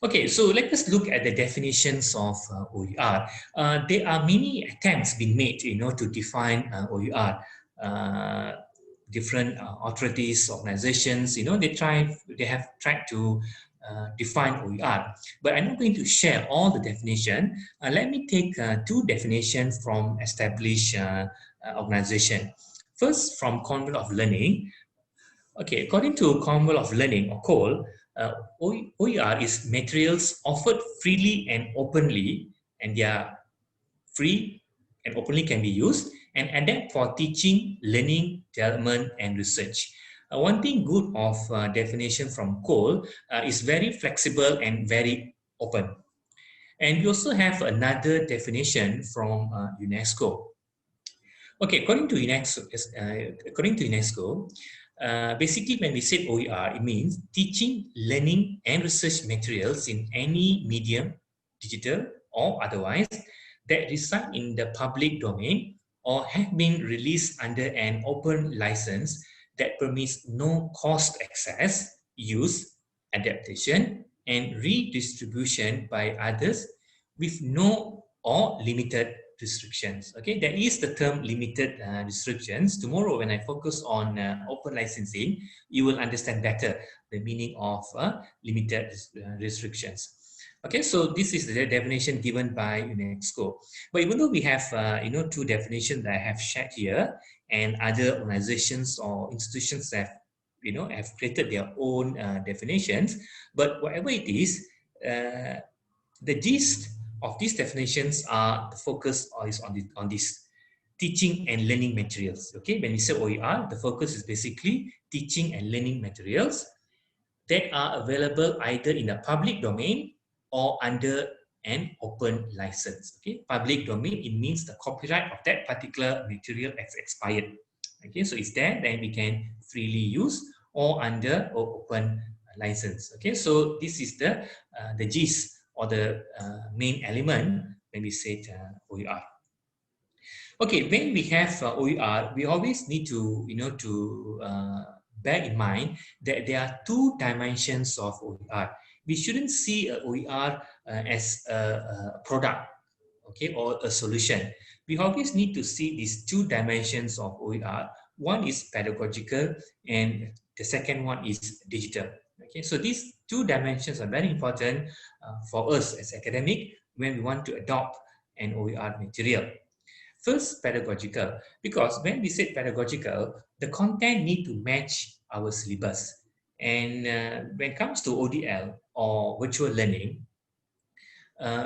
E: Okay, so let us look at the definitions of OER. There are many attempts being made, to define OER. Different authorities, organizations, they have tried to define OER. But I'm not going to share all the definition. Let me take two definitions from established organization. First, from Commonwealth of Learning. Okay, according to Commonwealth of Learning, or COLE, OER is materials offered freely and openly, and they are free and openly can be used, and adapt for teaching, learning, development, and research. One thing good of definition from COLE is very flexible and very open. And we also have another definition from UNESCO. Okay, according to UNESCO, basically when we say OER, it means teaching, learning, and research materials in any medium, digital or otherwise, that reside in the public domain or have been released under an open license that permits no cost access, use, adaptation, and redistribution by others with no or limited restrictions. Okay, there is the term limited restrictions. Tomorrow, when I focus on open licensing, you will understand better the meaning of limited restrictions. Okay, so this is the definition given by UNESCO. But even though we have, two definitions that I have shared here, and other organizations or institutions have, have created their own definitions. But whatever it is, the gist of these definitions are the focus is on this teaching and learning materials. Okay, when we say OER, the focus is basically teaching and learning materials that are available either in the public domain or under an open license. Okay, public domain, it means the copyright of that particular material has expired. Okay, so it's there, then we can freely use, or under open license. Okay, so this is the gist or the main element when we say OER. Okay, when we have OER, we always need to bear in mind that there are two dimensions of OER. We shouldn't see OER as a product, okay, or a solution. We always need to see these two dimensions of OER. One is pedagogical, and the second one is digital. Okay, so these two dimensions are very important for us as academic when we want to adopt an OER material. First, pedagogical, because when we say pedagogical, the content need to match our syllabus. And when it comes to ODL or virtual learning,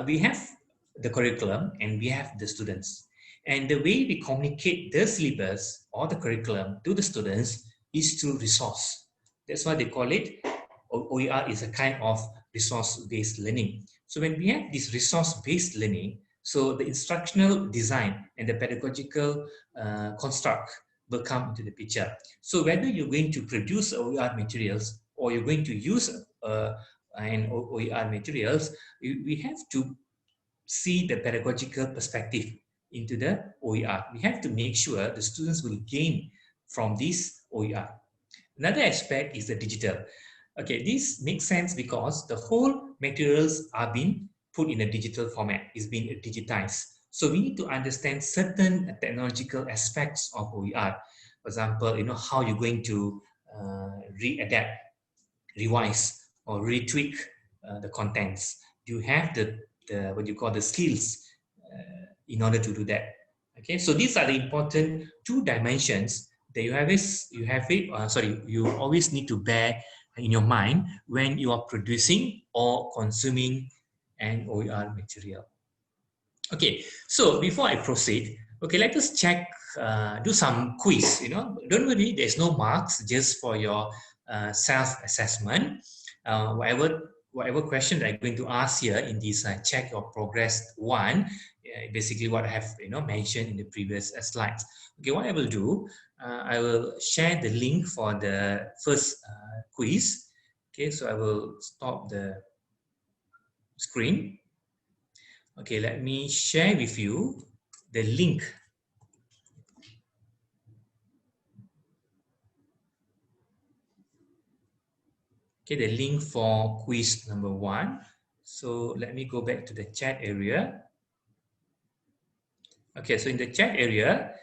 E: we have the curriculum and we have the students. And the way we communicate the syllabus or the curriculum to the students is through resource. That's why they call it OER is a kind of resource-based learning. So when we have this resource-based learning, so the instructional design and the pedagogical construct will come into the picture. So whether you're going to produce OER materials or you're going to use an OER materials, we have to see the pedagogical perspective into the OER. We have to make sure the students will gain from this OER. Another aspect is the digital. Okay, this makes sense because the whole materials are being put in a digital format, is being digitized. So we need to understand certain technological aspects of OER. For example, how you're going to readapt, revise, or retweak the contents. You have the what you call the skills in order to do that. Okay, so these are the important two dimensions that you always need to bear in your mind when you are producing or consuming an OER material. Okay, so before I proceed, okay, let us check, do some quiz. Don't worry, there's no marks, just for your self-assessment. Whatever question that I'm going to ask here in this check your progress one, basically what I have mentioned in the previous slides. Okay, what I will do, I will share the link for the first quiz. Okay, so I will stop the screen. Okay, let me share with you the link. Okay, the link for quiz number one. So let me go back to the chat area. Okay, so in the chat area,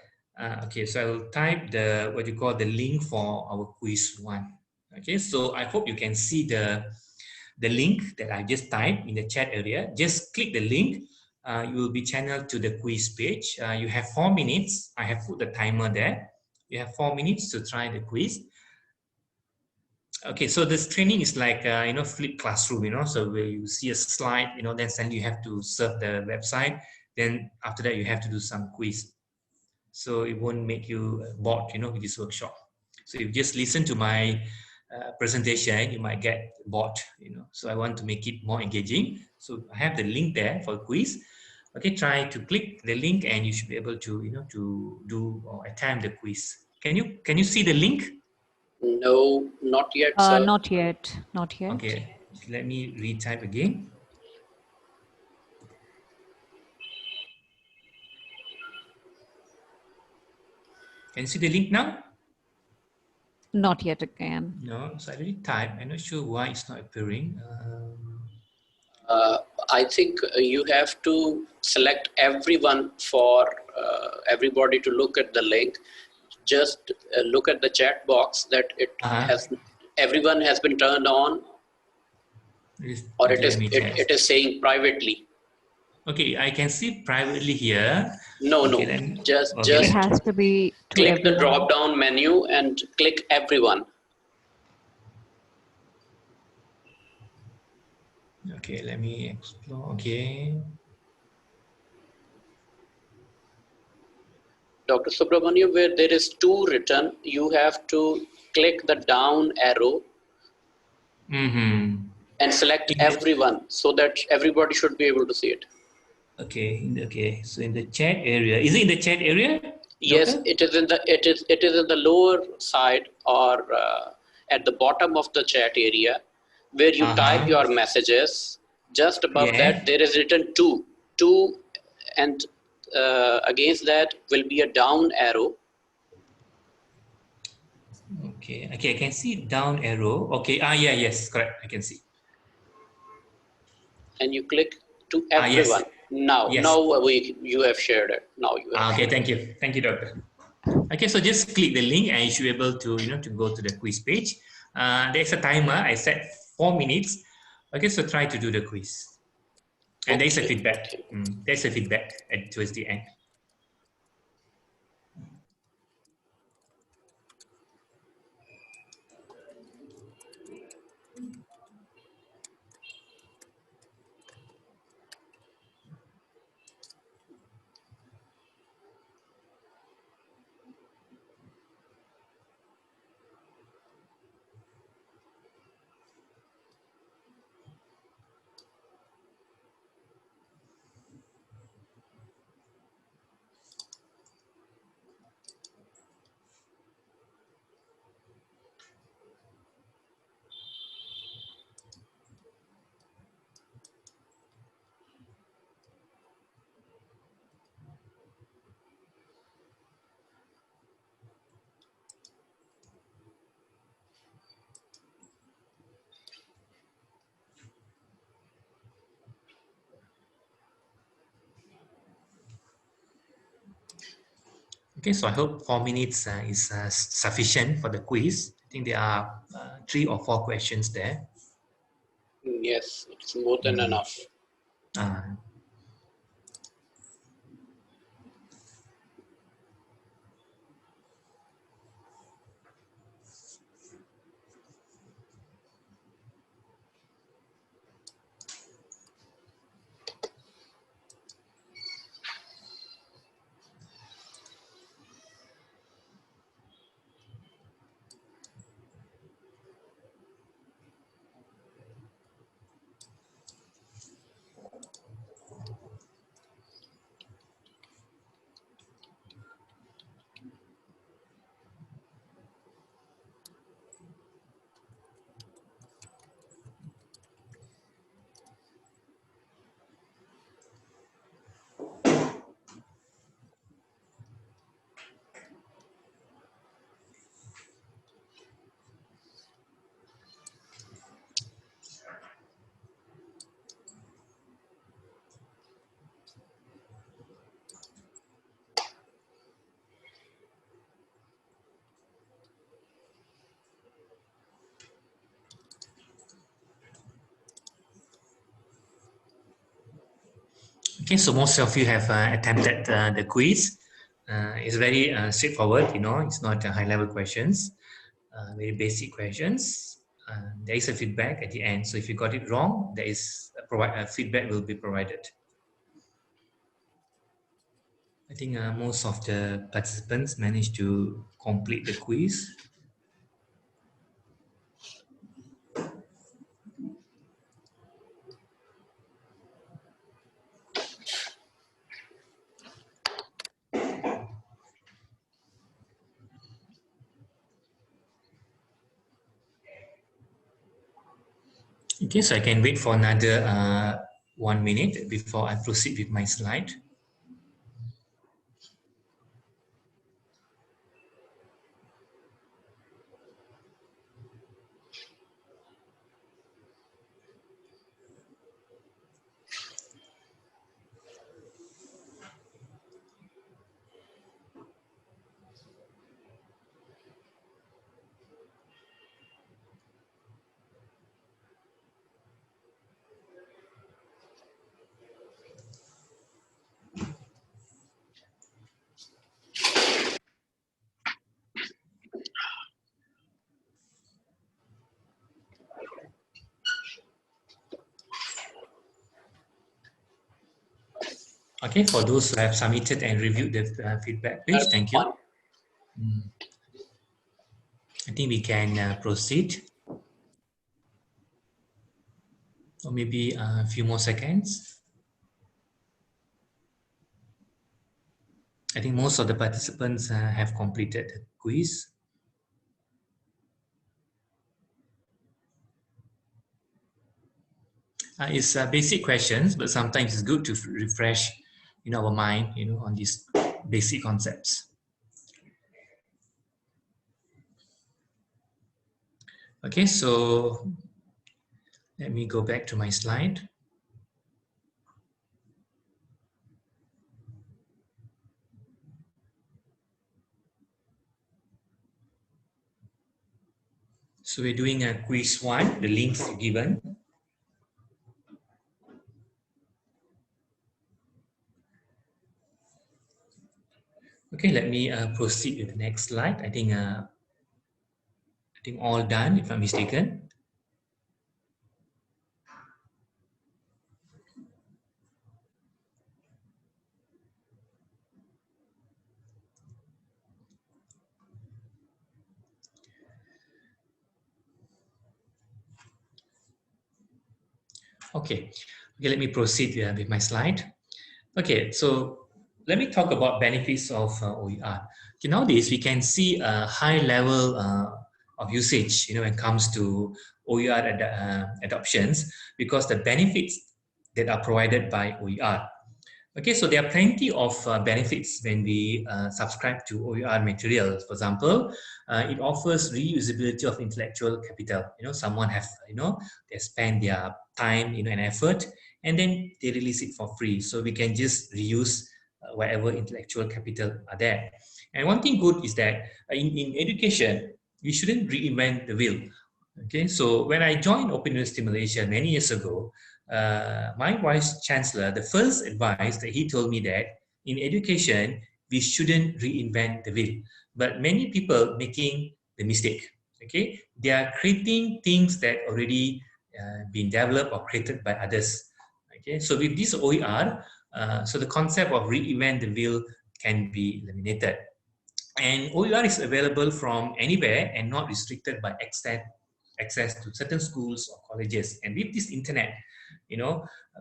E: okay, so I will type the link for our quiz one. Okay, so I hope you can see the link that I just typed in the chat area. Just click the link. You will be channeled to the quiz page. You have 4 minutes. I have put the timer there. You have 4 minutes to try the quiz. Okay, so this training is like flip classroom. So where you see a slide, then suddenly you have to serve the website. Then after that you have to do some quiz. So it won't make you bored, with this workshop. So if you just listen to my presentation, you might get bored, So I want to make it more engaging. So I have the link there for quiz. Okay, try to click the link and you should be able to, to do or attempt the quiz. Can you see the link?
F: No, not yet, sir.
B: Not yet. Not yet.
E: Okay, let me retype again. Can you see the link now?
B: Not yet again.
E: No, so I already typed. I'm not sure why it's not appearing.
F: I think you have to select everyone for everybody to look at the link. Just look at the chat box that it has. Everyone has been turned on. or
E: Okay, let me check.
F: it is saying privately?
E: Okay, I can see privately here.
F: No,
E: Okay,
F: no.
E: then
F: Just
E: okay,
B: It
F: just
B: has to be to
F: click the
B: everyone.
F: drop down menu and click everyone.
E: okay, let me explore. Okay.
F: Dr. Subramaniam, where there is 2 written, you have to click the down arrow
E: Mm-hmm.
F: and select
E: In the,
F: everyone so that everybody should be able to see it.
E: okay. So in the chat area, is it in the chat area,
F: Yes,
E: doctor?
F: it is in the lower side or at the bottom of the chat area where you type
E: Uh-huh.
F: your messages. Just above that,
E: Yeah.
F: there is written two, and against that will be a down arrow.
E: Okay. Okay, I can see down arrow. Okay. Yeah, yes, correct. I can see.
F: And you click to
E: Yes.
F: everyone. Now,
E: Yes.
F: you have shared it. Now you have
E: Okay,
F: shared.
E: thank you. Thank you, doctor. Okay, so just click the link and you should be able to, to go to the quiz page. There's a timer. I set 4 minutes. Okay, so try to do the quiz. And there's a
F: Okay.
E: feedback. There's a feedback towards the end. Okay, so I hope 4 minutes is sufficient for the quiz. I think there are 3 or 4 questions there.
F: Yes, it's more than enough.
E: Uh, Okay, so most of you have attempted the quiz. It's very straightforward, it's not high level questions, very basic questions. There is a feedback at the end. So if you got it wrong, there is feedback will be provided. I think most of the participants managed to complete the quiz. Okay, so I can wait for another 1 minute before I proceed with my slide. Okay, for those who have submitted and reviewed the feedback page,
F: That's
E: thank you.
F: fine.
E: I think we can proceed. Or maybe a few more seconds. I think most of the participants have completed the quiz. It's basic questions, but sometimes it's good to refresh, our mind, on these basic concepts. Okay, so let me go back to my slide. So we're doing a quiz 1, the links given. Okay, let me proceed with the next slide. I think all done, if I'm mistaken. Okay, let me proceed with my slide. Okay, so let me talk about benefits of OER. Okay, nowadays we can see a high level of usage, when it comes to OER adoptions, because the benefits that are provided by OER. Okay, so there are plenty of benefits when we subscribe to OER materials. For example, it offers reusability of intellectual capital. Someone have, they spend their time, and effort, and then they release it for free. So we can just reuse whatever intellectual capital are there. And one thing good is that in education, we shouldn't reinvent the wheel. Okay, so when I joined Open University Malaysia many years ago, my vice chancellor, the first advice that he told me that in education, we shouldn't reinvent the wheel. But many people making the mistake. Okay, they are creating things that already been developed or created by others. Okay, so with this OER, so the concept of reinvent the wheel can be eliminated. And OER is available from anywhere and not restricted by access to certain schools or colleges. And with this internet,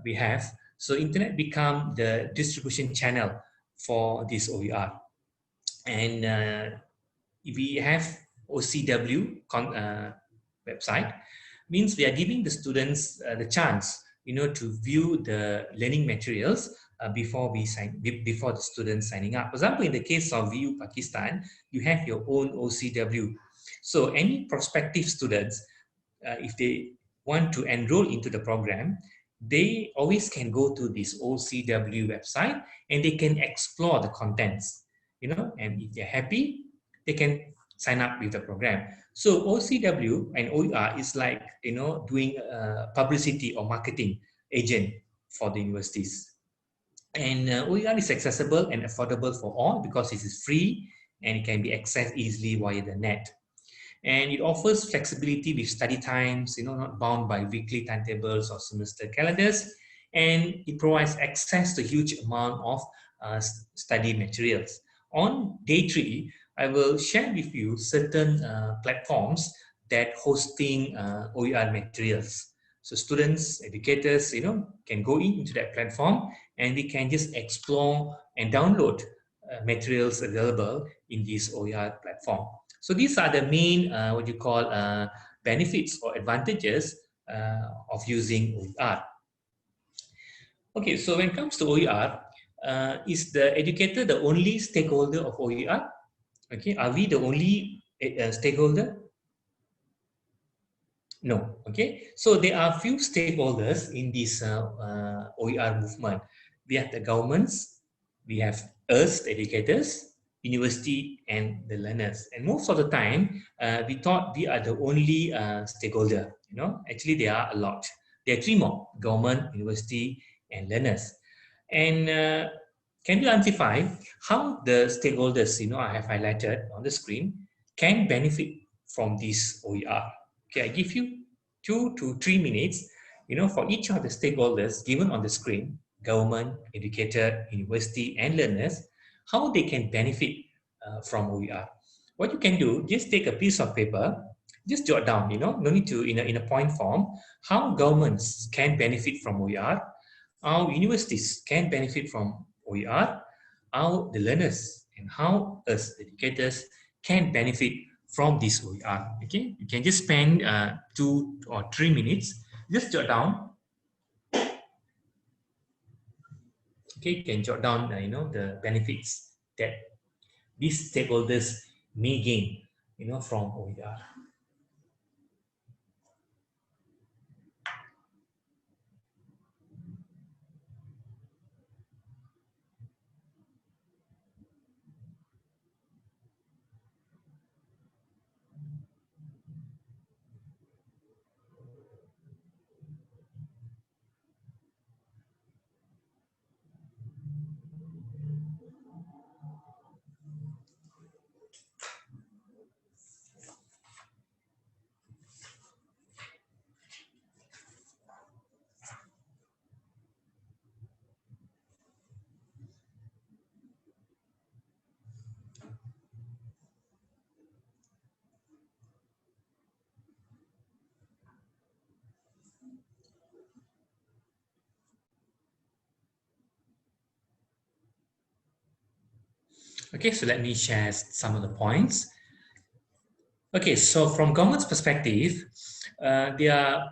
E: we have, so internet become the distribution channel for this OER. And we have OCW website, means we are giving the students the chance, to view the learning materials before the students signing up. For example, in the case of VU Pakistan, you have your own OCW. So any prospective students, if they want to enroll into the program, they always can go to this OCW website and they can explore the contents, and if they're happy, they can sign up with the program. So OCW and OER is like, doing publicity or marketing agent for the universities. And OER is accessible and affordable for all because it is free and it can be accessed easily via the net. And it offers flexibility with study times, not bound by weekly timetables or semester calendars. And it provides access to a huge amount of study materials. On day 3, I will share with you certain platforms that hosting OER materials. So students, educators, can go into that platform and we can just explore and download materials available in this OER platform. So these are the main, benefits or advantages of using OER. Okay, so when it comes to OER, is the educator the only stakeholder of OER? Okay, are we the only stakeholder? No. Okay, so there are few stakeholders in this OER movement. We have the governments, we have us, the educators, university, and the learners. And most of the time, we thought we are the only stakeholder. Actually, there are a lot. There are 3 more: government, university, and learners. And can you identify how the stakeholders, I have highlighted on the screen, can benefit from this OER? Okay, I give you 2 to 3 minutes, for each of the stakeholders given on the screen. government, educator, university, and learners, how they can benefit from OER. What you can do, just take a piece of paper, just jot down, no need to in a point form, how governments can benefit from OER, how universities can benefit from OER, how the learners and how us educators can benefit from this OER. Okay, you can just spend 2 or 3 minutes, just jot down. Okay, you can jot down, the benefits that these stakeholders may gain, from OER. Okay, so let me share some of the points. Okay, so from government's perspective, there are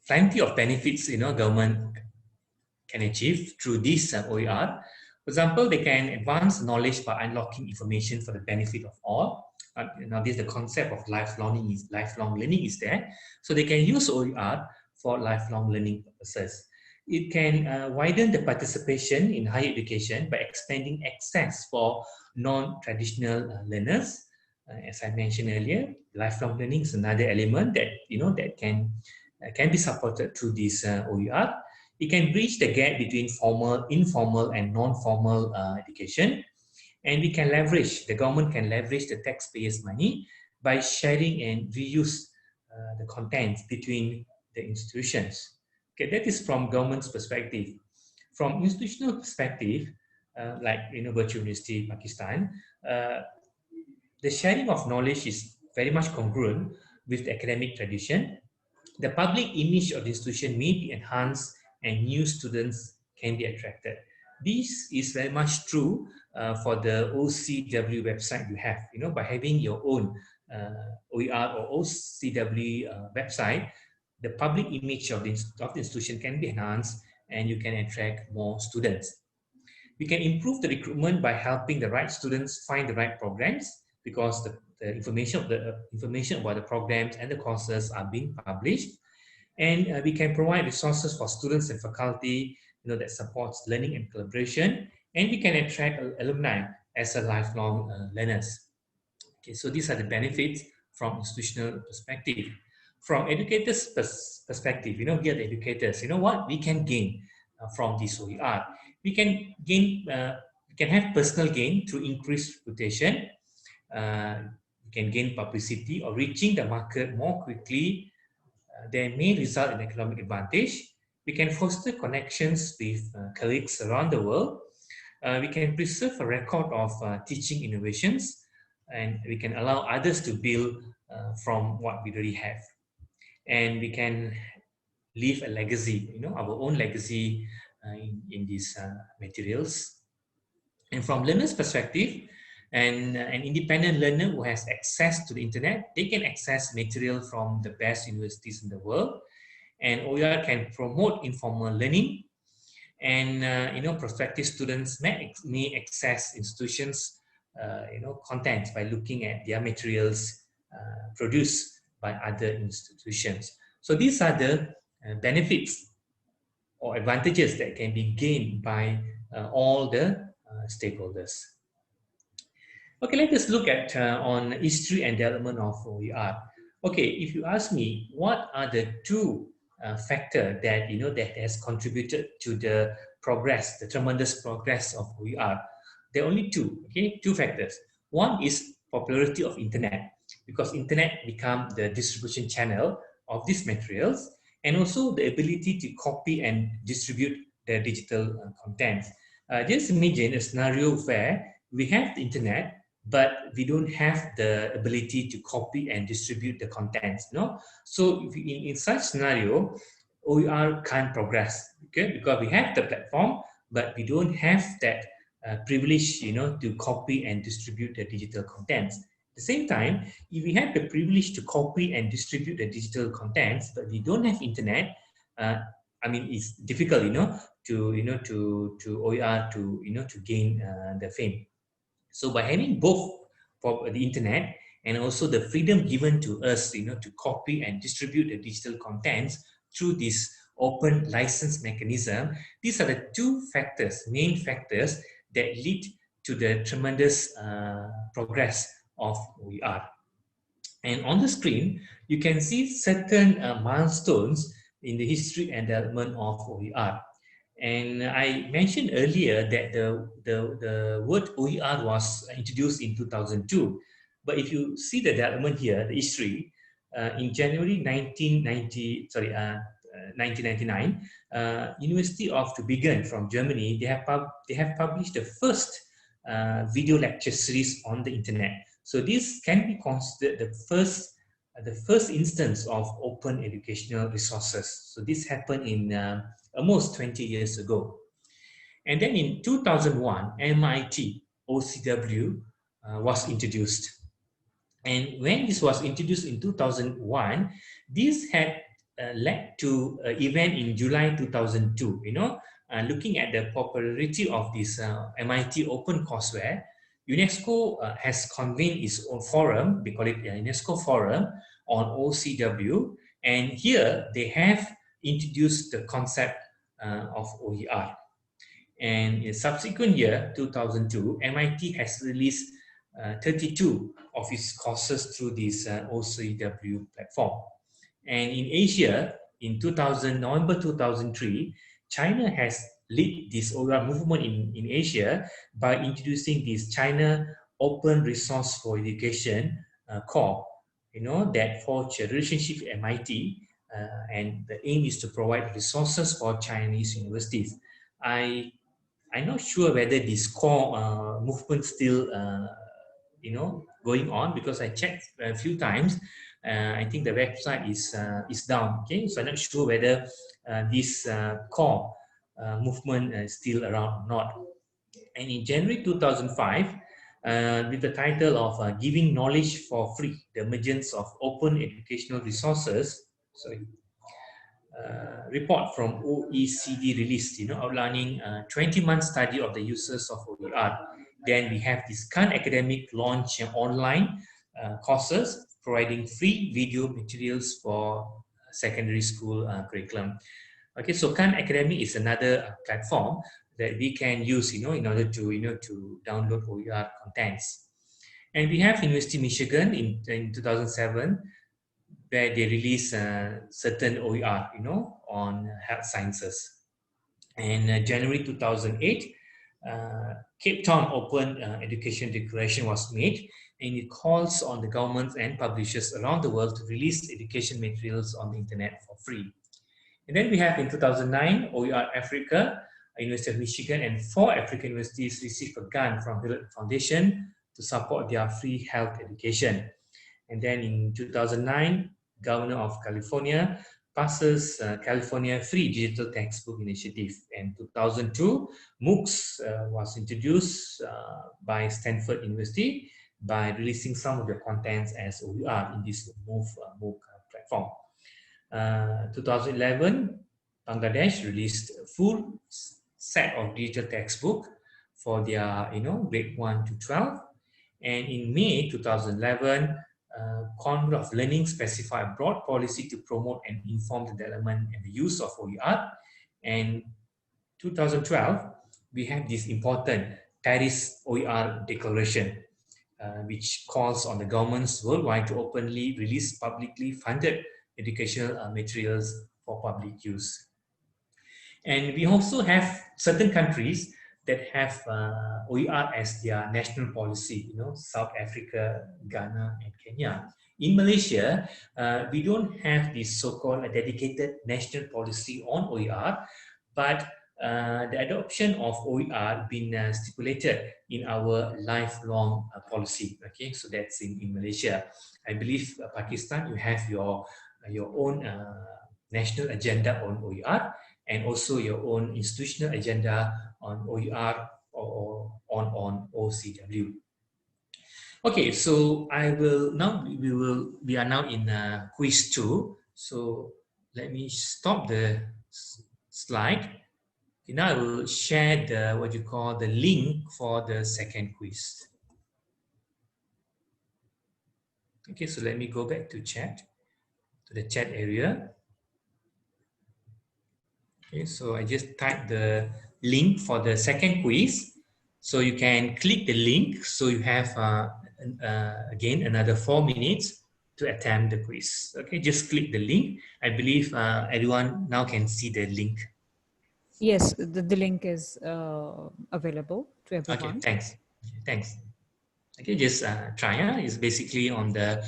E: plenty of benefits, government can achieve through this OER. For example, they can advance knowledge by unlocking information for the benefit of all. Now, this the concept of lifelong learning is there. So they can use OER for lifelong learning purposes. It can widen the participation in higher education by expanding access for non-traditional learners. As I mentioned earlier, lifelong learning is another element that that can be supported through this OER. It can bridge the gap between formal, informal, and non-formal education. And the government can leverage the taxpayers' money by sharing and reuse the content between the institutions. Okay, that is from government's perspective. From institutional perspective, like Virtual University Pakistan, the sharing of knowledge is very much congruent with the academic tradition. The public image of the institution may be enhanced and new students can be attracted. This is very much true for the OCW website you have. By having your own OER or OCW website, the public image of the institution can be enhanced and you can attract more students. We can improve the recruitment by helping the right students find the right programs, because the information about the programs and the courses are being published. And we can provide resources for students and faculty, that supports learning and collaboration. And we can attract alumni as a lifelong learners. Okay, so these are the benefits from institutional perspective. From educators' perspective, we are the educators. What we can gain from this OER? We can gain, we can have personal gain through increased reputation. We can gain publicity or reaching the market more quickly. They may result in economic advantage. We can foster connections with colleagues around the world. We can preserve a record of teaching innovations, and we can allow others to build from what we already have. And we can leave a legacy, our own legacy in these materials. And from learners' perspective, and an independent learner who has access to the internet, they can access material from the best universities in the world. And OER can promote informal learning. And prospective students may access institutions content by looking at their materials produced by other institutions. So these are the benefits or advantages that can be gained by all the stakeholders. Okay, let us look at on history and development of OER. Okay, if you ask me, what are the two factors that that has contributed to the progress, the tremendous progress of OER? There are only two. Okay, two factors. One is popularity of internet, because internet become the distribution channel of these materials, and also the ability to copy and distribute the digital contents. Just imagine a scenario where we have the internet, but we don't have the ability to copy and distribute the contents. No, so if in such scenario, OER can't progress. Okay, because we have the platform, but we don't have that privilege, to copy and distribute the digital contents. At the same time, if we have the privilege to copy and distribute the digital contents, but we don't have internet, it's difficult, to OER to gain the fame. So by having both for the internet and also the freedom given to us, to copy and distribute the digital contents through this open license mechanism, these are the two main factors that lead to the tremendous progress of OER. And on the screen, you can see certain milestones in the history and development of OER. And I mentioned earlier that the word OER was introduced in 2002. But if you see the development here, the history, in January 1999, University of Tübingen from Germany, they have published the first video lecture series on the internet. So this can be considered the first instance of open educational resources. So this happened in almost 20 years ago. And then in 2001, MIT OCW was introduced. And when this was introduced in 2001, this had led to an event in July 2002. Looking at the popularity of this MIT Open courseware, UNESCO has convened its own forum. We call it the UNESCO Forum on OCW. And here they have introduced the concept of OER. And in subsequent year, 2002, MIT has released 32 of its courses through this OCW platform. And in Asia, in November 2003, China has led this OER movement in Asia by introducing this China Open Resource for Education core, that forged a relationship with MIT, and the aim is to provide resources for Chinese universities. I'm not sure whether this core movement still going on, because I checked a few times. I think the website is down. Okay, so I'm not sure whether this core movement is still around or not. And in January 2005, with the title of Giving Knowledge for Free, the emergence of open educational resources, report from OECD released, outlining a 20-month study of the uses of OER. Then we have this Khan Academic launch online courses, providing free video materials for secondary school curriculum. Okay, so Khan Academy is another platform that we can use, in order to, to download OER contents. And we have University of Michigan in 2007, where they release certain OER, on health sciences. And January 2008, Cape Town Open Education Declaration was made, and it calls on the governments and publishers around the world to release education materials on the internet for free. And then we have in 2009, OER Africa, University of Michigan, and 4 African universities received a grant from Hewlett Foundation to support their free health education. And then in 2009, Governor of California passes California Free Digital Textbook Initiative. And 2002, MOOCs was introduced by Stanford University by releasing some of the contents as OER in this MOOC platform. 2011, Bangladesh released a full set of digital textbook for their, grade 1 to 12. And in May 2011, Congress of Learning specified a broad policy to promote and inform the development and the use of OER. And 2012, we have this important Paris OER Declaration, which calls on the governments worldwide to openly release publicly funded educational materials for public use. And we also have certain countries that have OER as their national policy, South Africa, Ghana, and Kenya. In Malaysia, we don't have this so-called dedicated national policy on OER, but the adoption of OER been stipulated in our lifelong policy. Okay, so that's in Malaysia. I believe Pakistan, you have your own national agenda on OER and also your own institutional agenda on OER or on OCW. Okay, so I will now we are now in quiz 2. So let me stop the slide. Okay, now I will share the what you call the link for the second quiz. Okay, so let me go back to the chat area. Okay, so I just type the link for the second quiz. So you can click the link. So you have again another 4 minutes to attempt the quiz. Okay, just click the link. I believe everyone now can see the link.
B: Yes, the link is available to
E: Okay,
B: everyone.
E: thanks. Okay, just try. It's basically on the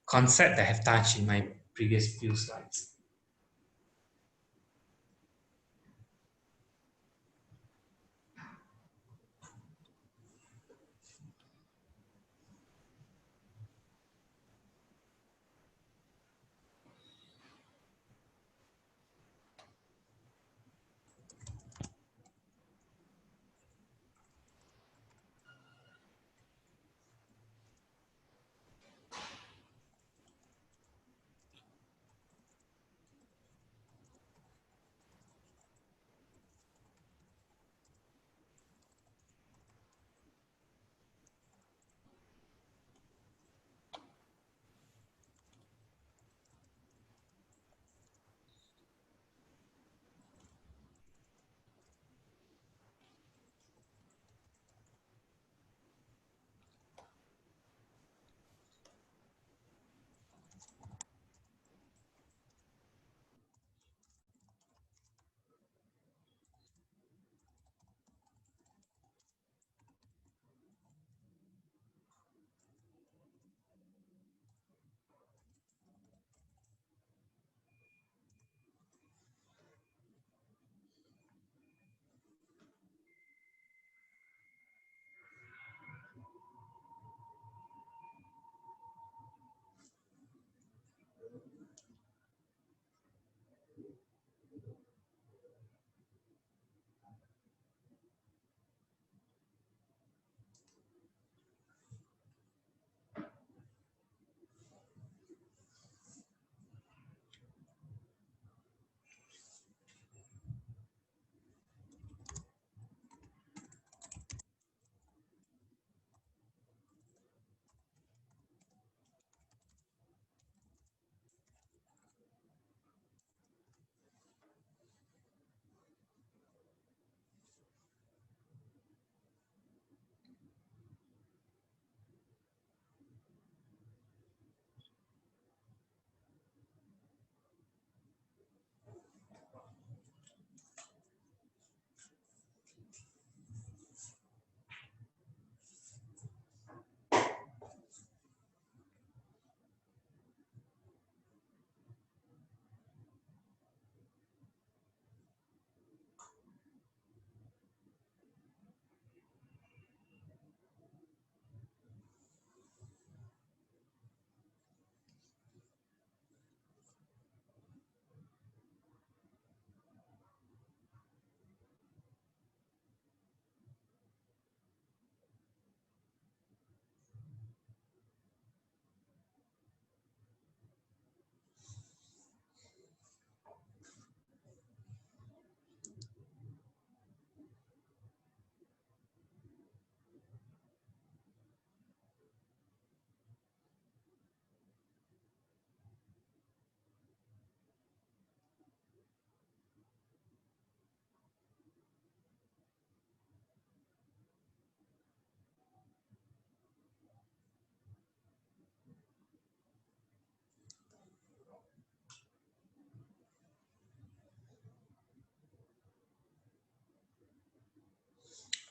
E: concept that I have touched in my previous few slides.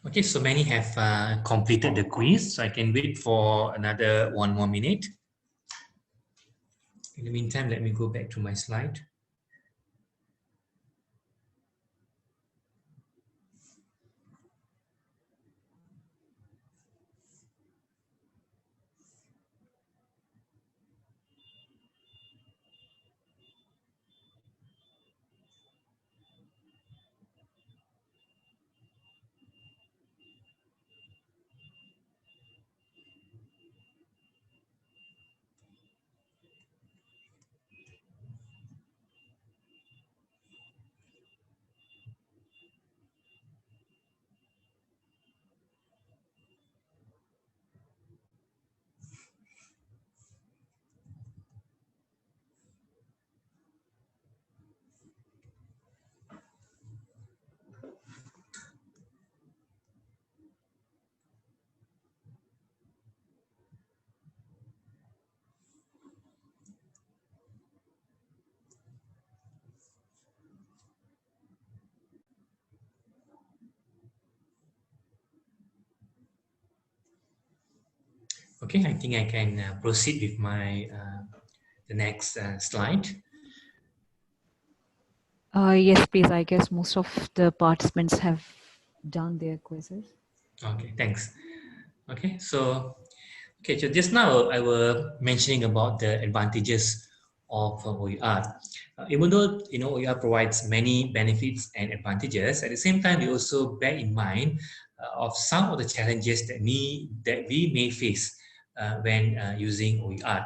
E: Okay, so many have completed the quiz, so I can wait for another 1 more minute. In the meantime, let me go back to my slide. Okay, I think I can proceed with my the next slide.
B: Yes, please. I guess most of the participants have done their quizzes.
E: Okay, thanks. Okay, so just now I was mentioning about the advantages of OER. Even though OER provides many benefits and advantages, at the same time we also bear in mind of some of the challenges that we may face when using OER.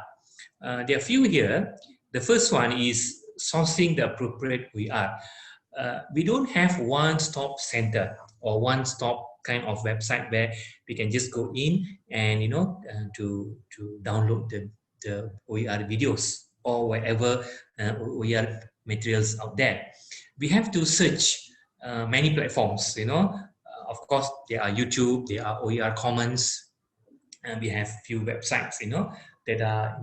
E: There are a few here. The first one is sourcing the appropriate OER. We don't have one-stop center or one-stop kind of website where we can just go in and to download the OER videos or whatever OER materials out there. We have to search many platforms. Of course, there are YouTube, there are OER Commons, and we have few websites that are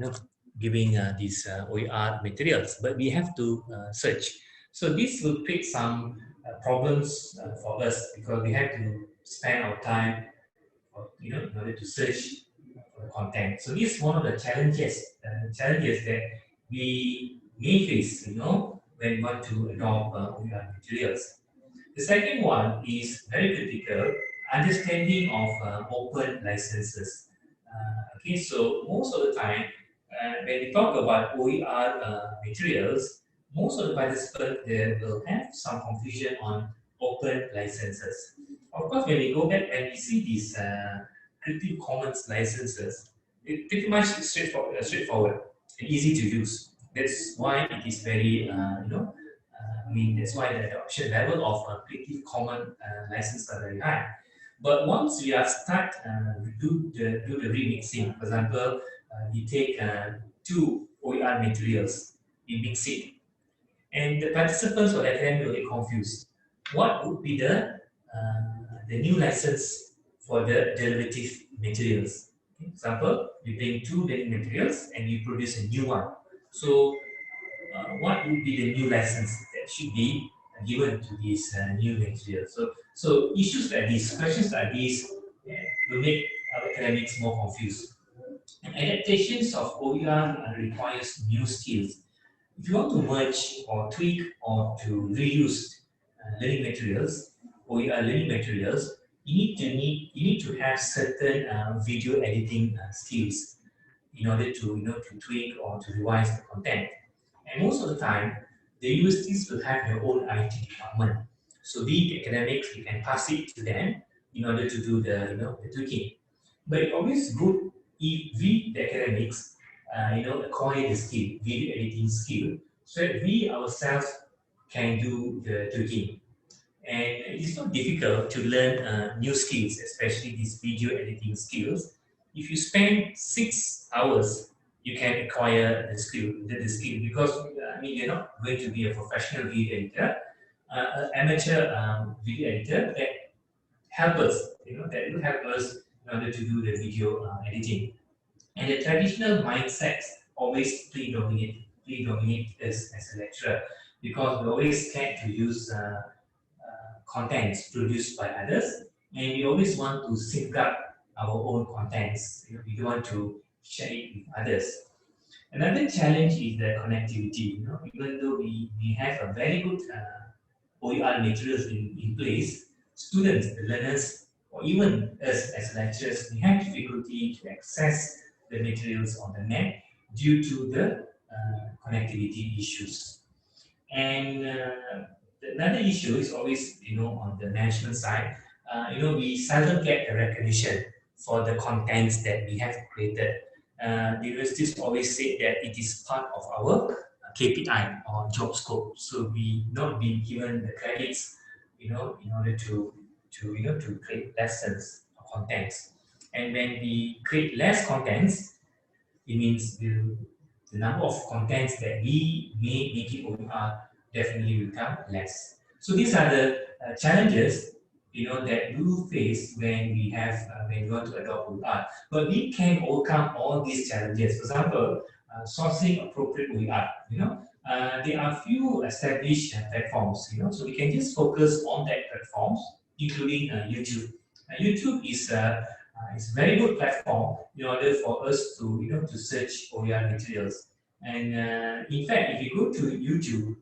E: giving these OER materials, but we have to search. So this will create some problems for us because we have to spend our time in order to search for the content. So this is one of the challenges that we may face when we want to adopt OER materials. The second one is very critical, understanding of open licenses. Okay, so most of the time, when we talk about OER materials, most of the participants there will have some confusion on open licenses. Of course, when we go back and we see these Creative Commons licenses, it pretty much straightforward and easy to use. That's why it is very, that's why the adoption level of Creative Commons license are very high. But once we are start do the remixing, for example, we take two OER materials, we mix it, and the participants or the academic will get confused. What would be the new license for the derivative materials? Okay, example, we bring two derivative materials and we produce a new one. So what would be the new license that should be given to these new materials? So issues like these, questions like these, will make our academics more confused. And adaptations of OER requires new skills. If you want to merge or tweak or to reuse learning materials, OER learning materials, you need to have certain video editing skills in order to to tweak or to revise the content. And most of the time, the universities will have their own IT department. So we, the academics, we can pass it to them in order to do the the tweaking. But it's always good if we, the academics, acquire the skill, video editing skill, so that we ourselves can do the tweaking. And it's not difficult to learn new skills, especially these video editing skills. If you spend 6 hours, you can acquire the skill because you're not going to be a professional video editor, an amateur video editor that help us, that will help us in order to do the video editing. And the traditional mindsets always predominate us as a lecturer because we always scared to use contents produced by others, and we always want to safeguard our own contents. We don't want to share it with others. Another challenge is the connectivity. Even though we have a very good OER materials in place, students, the learners, or even us as lecturers, we have difficulty to access the materials on the net due to the connectivity issues. And another issue is always, on the management side, we seldom get the recognition for the contents that we have created. The universities always say that it is part of our KPI or job scope. So we not being given the credits, in order to create lessons or contents. And when we create less contents, it means the number of contents that we may make it OER definitely will become less. So these are the challenges that we will face when we want to adopt OER. But we can overcome all these challenges. For example, sourcing appropriate OER. There are few established platforms. So we can just focus on that platforms, including YouTube. YouTube is It's a very good platform in order for us to to search OER materials. And in fact, if you go to YouTube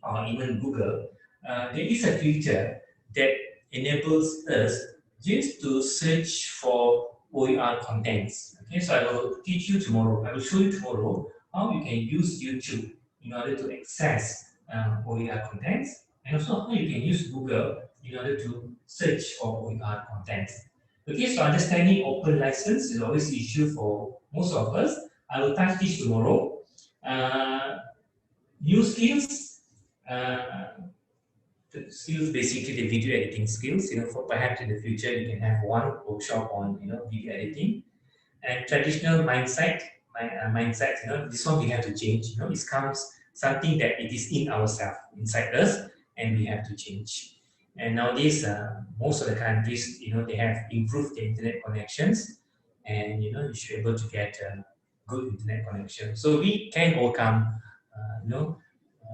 E: or even Google, there is a feature that enables us just to search for OER contents. Okay, so I will teach you tomorrow. I will show you tomorrow how you can use YouTube in order to access OER contents, and also how you can use Google in order to search for OER contents. Okay, so understanding open license is always an issue for most of us. I will touch this tomorrow. New skills, the skills basically the video editing skills. For perhaps in the future you can have one workshop on video editing. And traditional mindset. This one we have to change. It comes something that it is in ourselves, inside us, and we have to change. And nowadays, most of the countries, they have improved the internet connections, and you should be able to get a good internet connection. So we can overcome,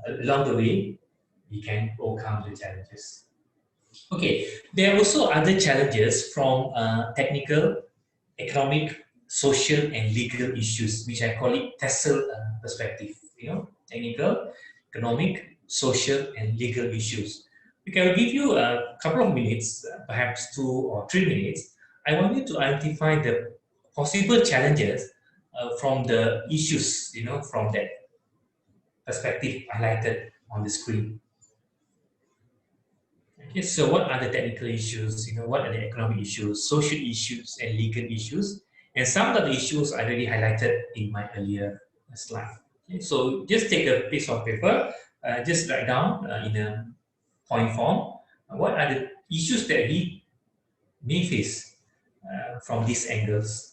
E: along the way, we can overcome the challenges. Okay, there are also other challenges from technical, economic, social, and legal issues, which I call it TESOL perspective. Technical, economic, social, and legal issues. Okay, I'll give you a couple of minutes, perhaps 2 or 3 minutes. I want you to identify the possible challenges from the issues, from that perspective highlighted on the screen. Okay, so what are the technical issues? What are the economic issues, social issues, and legal issues? And some of the issues I already highlighted in my earlier slide. Okay, so just take a piece of paper, just write down in a point form what are the issues that we may face from these angles.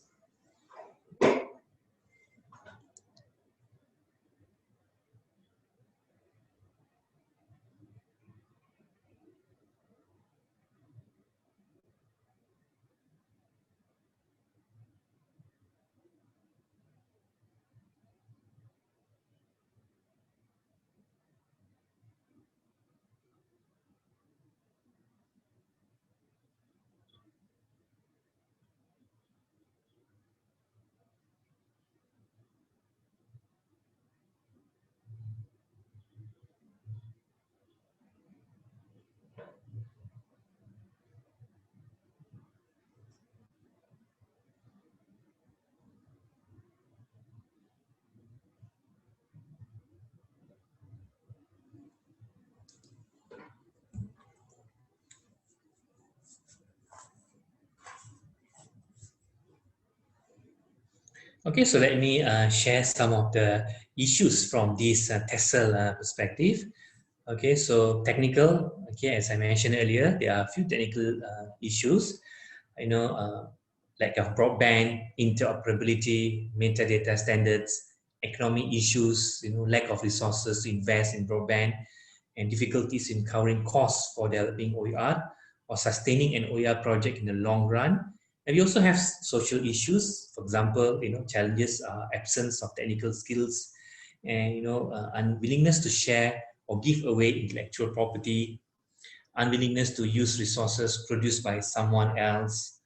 E: Okay, so let me share some of the issues from this TESOL perspective. Okay, so technical, okay, as I mentioned earlier, there are a few technical issues, lack of broadband, interoperability, metadata standards, economic issues, lack of resources to invest in broadband, and difficulties in covering costs for developing OER or sustaining an OER project in the long run. And we also have social issues, for example, challenges are absence of technical skills, and unwillingness to share or give away intellectual property, unwillingness to use resources produced by someone else,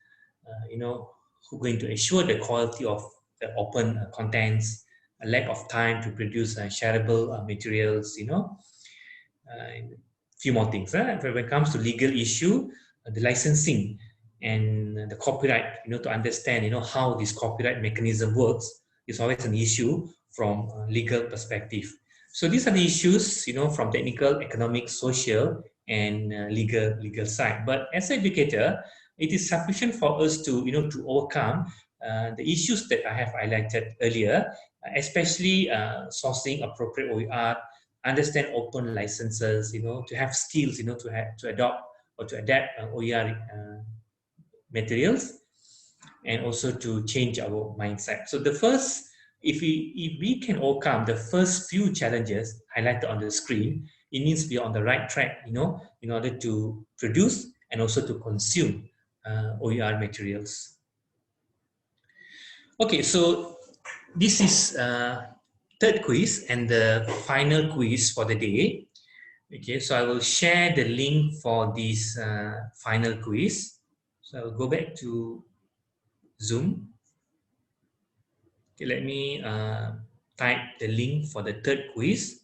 E: who are going to ensure the quality of the open contents, a lack of time to produce shareable materials, and a few more things. When it comes to legal issue, the licensing and the copyright, to understand, how this copyright mechanism works is always an issue from a legal perspective. So these are the issues, from technical, economic, social, and legal side. But as an educator, it is sufficient for us to, to overcome the issues that I have highlighted earlier, especially sourcing appropriate OER, understand open licenses, to have skills, to adopt or to adapt OER materials, and also to change our mindset. So the first, if we can overcome the first few challenges highlighted on the screen, it means we are on the right track, in order to produce and also to consume OER materials. Okay, so this is third quiz and the final quiz for the day. Okay, so I will share the link for this final quiz. So I'll go back to Zoom. Okay, let me type the link for the third quiz.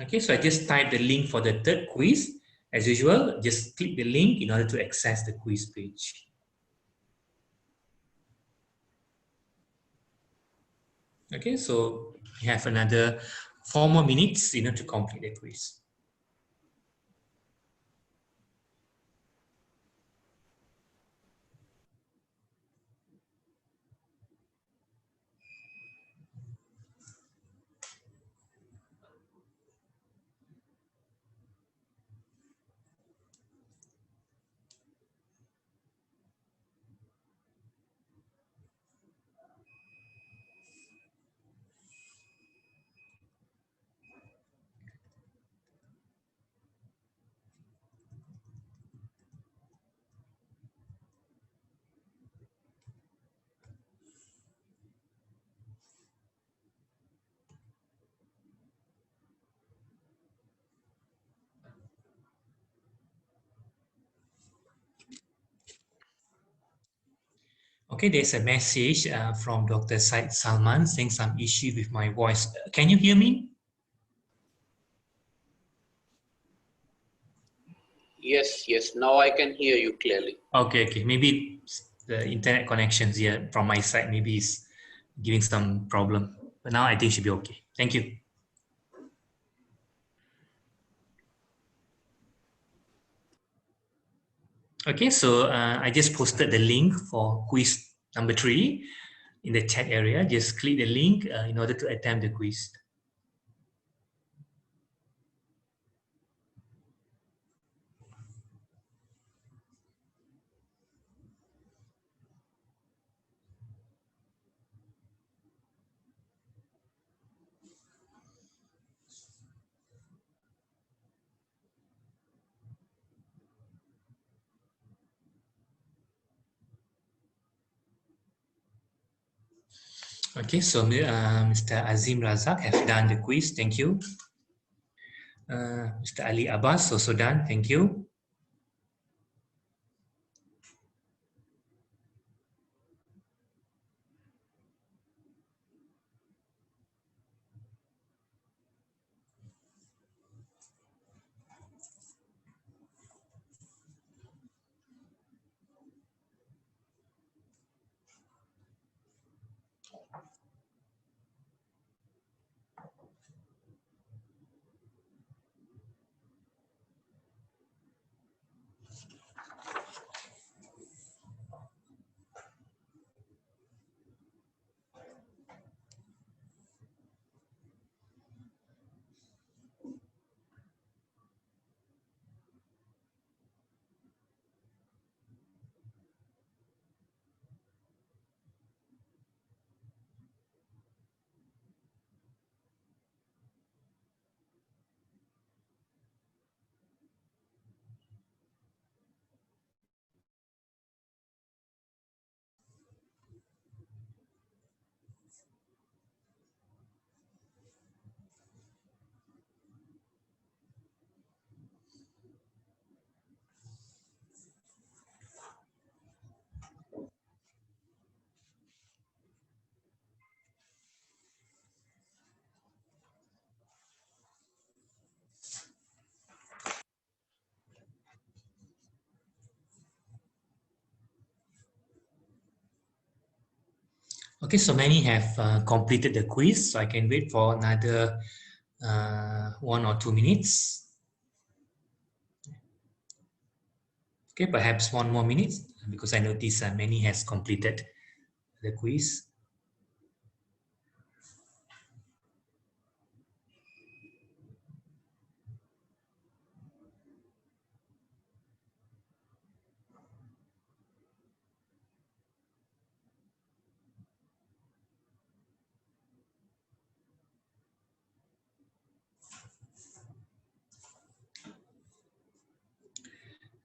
E: Okay, so I just typed the link for the third quiz. As usual, just click the link in order to access the quiz page. Okay, so you have another 4 more minutes, to complete the quiz. Okay, there's a message from Dr. Said Salman saying some issue with my voice. Can you hear me?
F: Yes. Now I can hear you clearly.
E: Okay. Maybe the internet connections here from my side maybe is giving some problem. But now I think it should be okay. Thank you. Okay, so I just posted the link for quiz number 3 in the chat area. Just click the link in order to attempt the quiz. Okay, so Mr. Azim Razak have done the quiz. Thank you. Mr. Ali Abbas also done. Thank you. Okay, so many have completed the quiz, so I can wait for another 1 or 2 minutes. Okay, perhaps 1 more minute because I notice many has completed the quiz.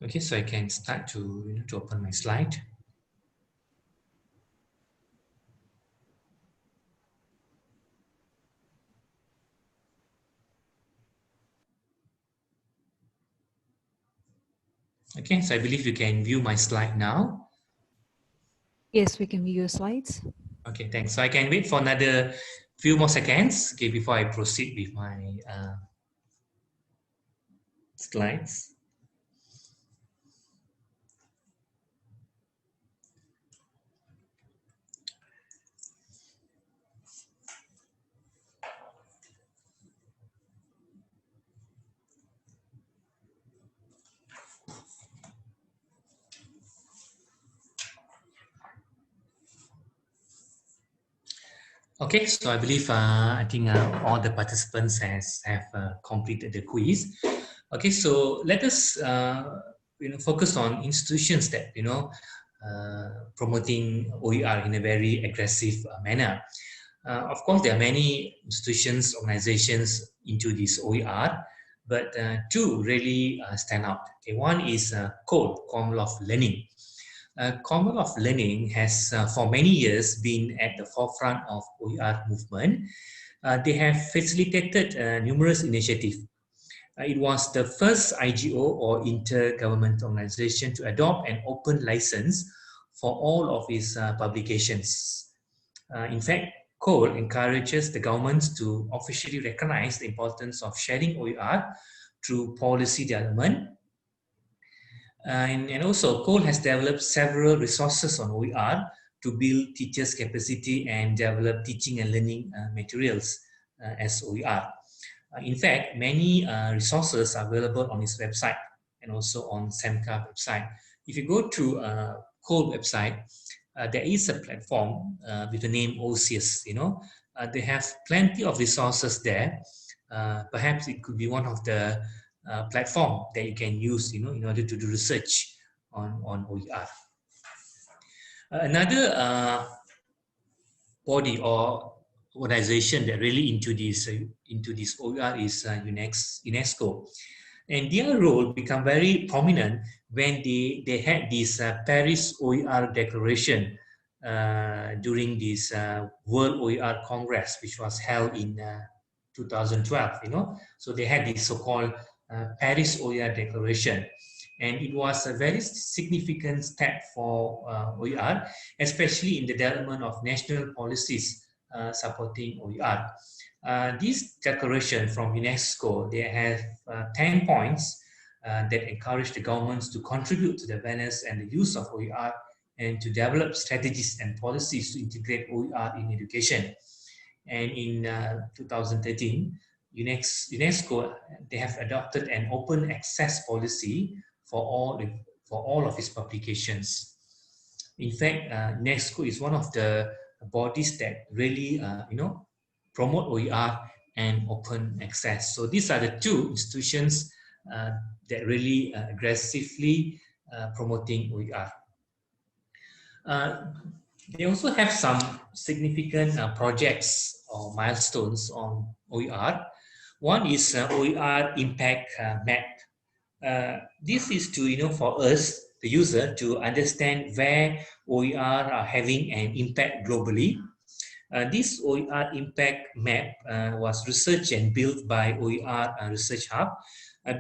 E: Okay, so I can start to open my slide. Okay, so I believe you can view my slide now.
B: Yes, we can view your slides.
E: Okay, thanks. So I can wait for another few more seconds, okay, before I proceed with my slides. Okay, so I believe I think all the participants have completed the quiz. Okay, so let us focus on institutions that promoting OER in a very aggressive manner. Of course, there are many institutions, organizations into this OER, but two really stand out. Okay, one is Commonwealth Learning. Commonwealth Learning has for many years been at the forefront of OER movement. They have facilitated numerous initiatives. It was the first IGO or intergovernmental organization to adopt an open license for all of its publications. In fact, COLE encourages the governments to officially recognize the importance of sharing OER through policy development. And also, COLE has developed several resources on OER to build teachers' capacity and develop teaching and learning materials as OER. In fact, many resources are available on its website and also on SEMCA website. If you go to COLE website, there is a platform with the name OCS. They have plenty of resources there. Perhaps it could be one of the platform that you can use, in order to do research on OER. Another body or organization that really into this OER is UNESCO. And their role became very prominent when they had this Paris OER Declaration during this World OER Congress, which was held in 2012. So they had this so-called Paris OER Declaration, and it was a very significant step for OER, especially in the development of national policies supporting OER. This declaration from UNESCO, they have 10 points that encourage the governments to contribute to the awareness and the use of OER and to develop strategies and policies to integrate OER in education. And in 2013, UNESCO, they have adopted an open access policy for all of its publications. In fact, UNESCO is one of the bodies that really, promote OER and open access. So these are the two institutions that really aggressively promoting OER. They also have some significant projects or milestones on OER. One is Oer Impact Map. This is to, for us, the user, to understand where OER are having an impact globally. This OER Impact Map was researched and built by OER Research Hub,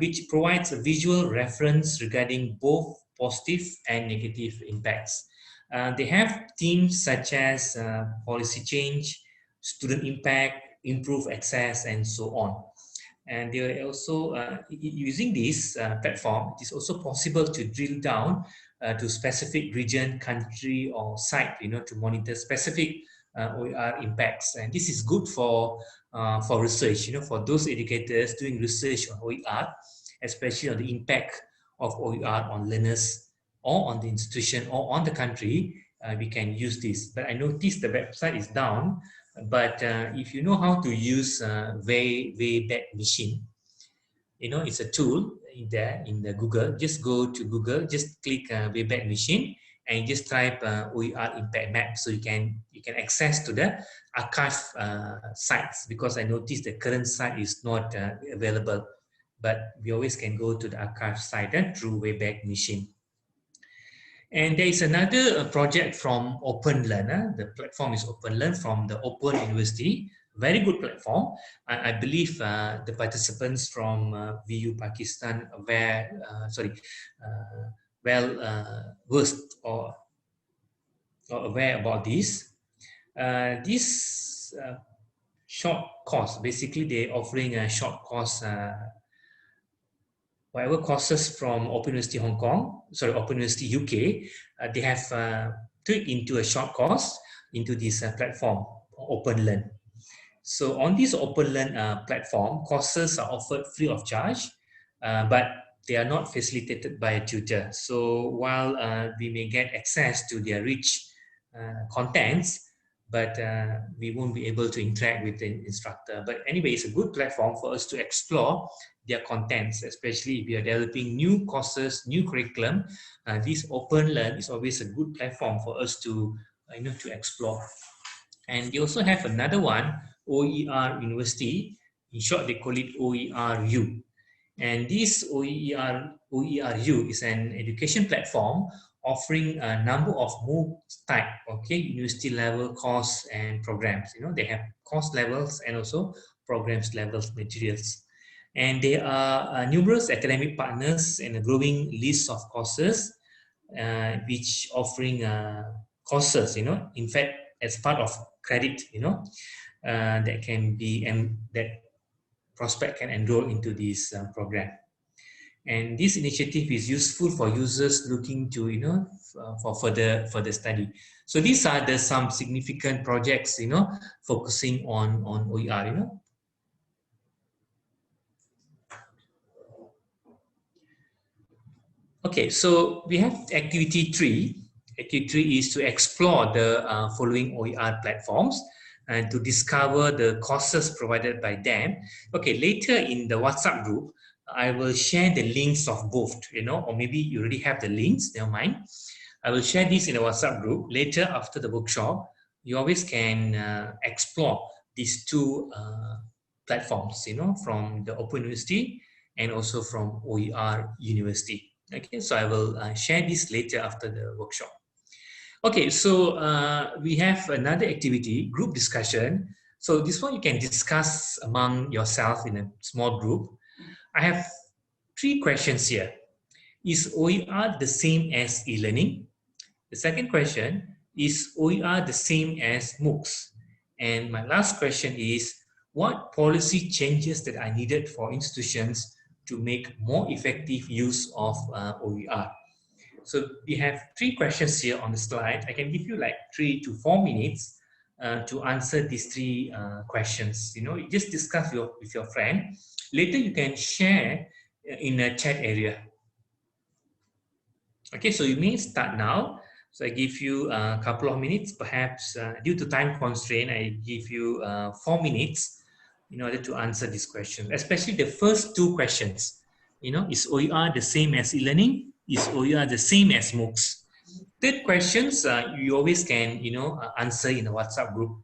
E: which provides a visual reference regarding both positive and negative impacts. They have themes such as policy change, student impact, improve access, and so on. And they are also using this platform. It is also possible to drill down to specific region, country, or site, to monitor specific OER impacts. And this is good for research, for those educators doing research on OER, especially on the impact of OER on learners or on the institution or on the country. We can use this. But I noticed the website is down. But if you know how to use Wayback Machine, it's a tool in there in the Google. Just go to Google, just click Wayback Machine, and just type OER Impact Map, so you can access to the archive sites, because I noticed the current site is not available, but we always can go to the archive site through Wayback Machine. And there is another project from Open Learn. The platform is Open Learn from the Open University. very good platform. I believe the participants from VU Pakistan well versed or aware about this. This short course, basically they're offering a short course, whatever courses from Open University Hong Kong, Open University UK, they have tweaked into a short course into this platform, Open Learn. So on this Open Learn platform, courses are offered free of charge, but they are not facilitated by a tutor. So while we may get access to their rich contents, but we won't be able to interact with the instructor. But anyway, it's a good platform for us to explore their contents, especially if we are developing new courses, new curriculum. This Open Learn is always a good platform for us to to explore. And they also have another one, OER University. In short, they call it OERU. And this OERU is an education platform offering a number of MOOC type, university level course and programs. They have course levels and also programs levels materials. And there are numerous academic partners and a growing list of courses which offering courses, in fact, as part of credit, that can be that prospect can enroll into this program. And this initiative is useful for users looking to, for further study. So these are some significant projects, focusing on OER, Okay, so we have activity 3. Activity 3 is to explore the following OER platforms and to discover the courses provided by them. Okay, later in the WhatsApp group, I will share the links of both, or maybe you already have the links, never mind. I will share this in the WhatsApp group. Later, after the workshop, you always can explore these two platforms, from the Open University and also from OER University. Okay, so I will share this later after the workshop. Okay, so we have another activity, group discussion. So this one you can discuss among yourself in a small group. I have 3 questions here. Is OER the same as e-learning? The second question, is OER the same as MOOCs? And my last question is, what policy changes that are needed for institutions to make more effective use of OER? So we have 3 questions here on the slide. I can give you like 3 to 4 minutes to answer these 3 questions. You just discuss with your friend. Later you can share in a chat area. Okay, so you may start now. So I give you a couple of minutes, perhaps due to time constraint, I give you 4 minutes in order to answer this question, especially the first 2 questions. Is OER the same as e-learning? Is OER the same as MOOCs? Third questions, you always can, answer in the WhatsApp group.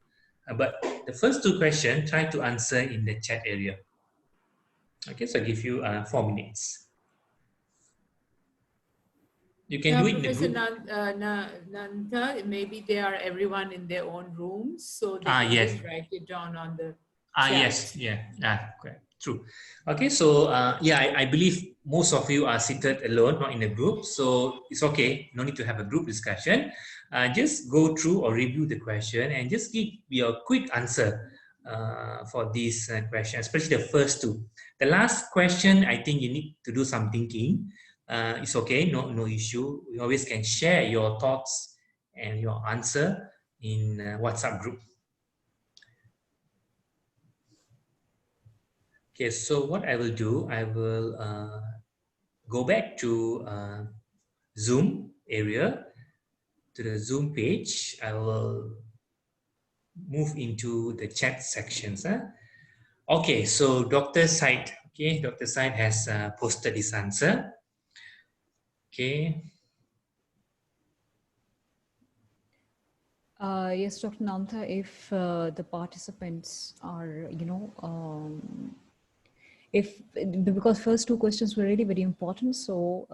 E: But the first 2 questions, try to answer in the chat area. Okay, so I give you 4 minutes. You can do it in the
C: Professor
E: group.
C: Nanta, maybe they are everyone in their own rooms, so they can
E: Yes.
C: just write it down on the chat.
E: Yes, yeah, correct. True. Okay, so I believe most of you are seated alone, not in a group, so it's okay. No need to have a group discussion. Just go through or review the question and just give your quick answer for this question, especially the first 2. The last question, I think you need to do some thinking. It's okay, no issue. You always can share your thoughts and your answer in WhatsApp group. Okay, so what I will do, I will go back to Zoom area, to the Zoom page. I will move into the chat sections. Okay, so Dr. Said, Dr. Said has posted his answer. Okay.
B: Yes, Dr. Nanta, if the participants are, because first 2 questions were really very important, so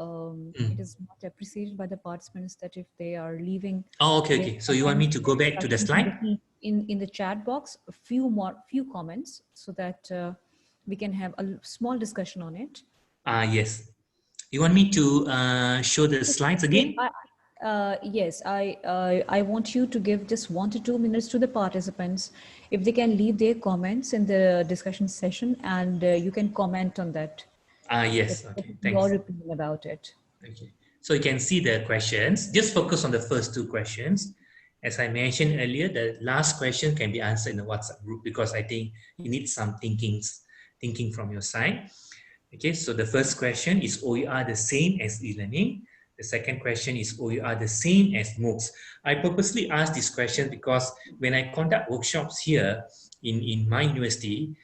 B: it is much appreciated by the participants that if they are leaving.
E: Oh, okay. So you want me to go back to the slide?
B: in the chat box a few comments so that we can have a small discussion on it.
E: Yes. You want me to show the slides again?
B: Yes, I want you to give just 1 to 2 minutes to the participants, if they can leave their comments in the discussion session, and you can comment on that.
E: Yes.
B: What
E: Okay.
B: is
E: Thanks.
B: your opinion about it?
E: Okay. So you can see the questions. Just focus on the first two questions. As I mentioned earlier, the last question can be answered in the WhatsApp group because I think you need some thinking from your side. Okay, so the first question is OER the same as e-learning? The second question is OER the same as MOOCs? I purposely asked this question because when I conduct workshops here in my university,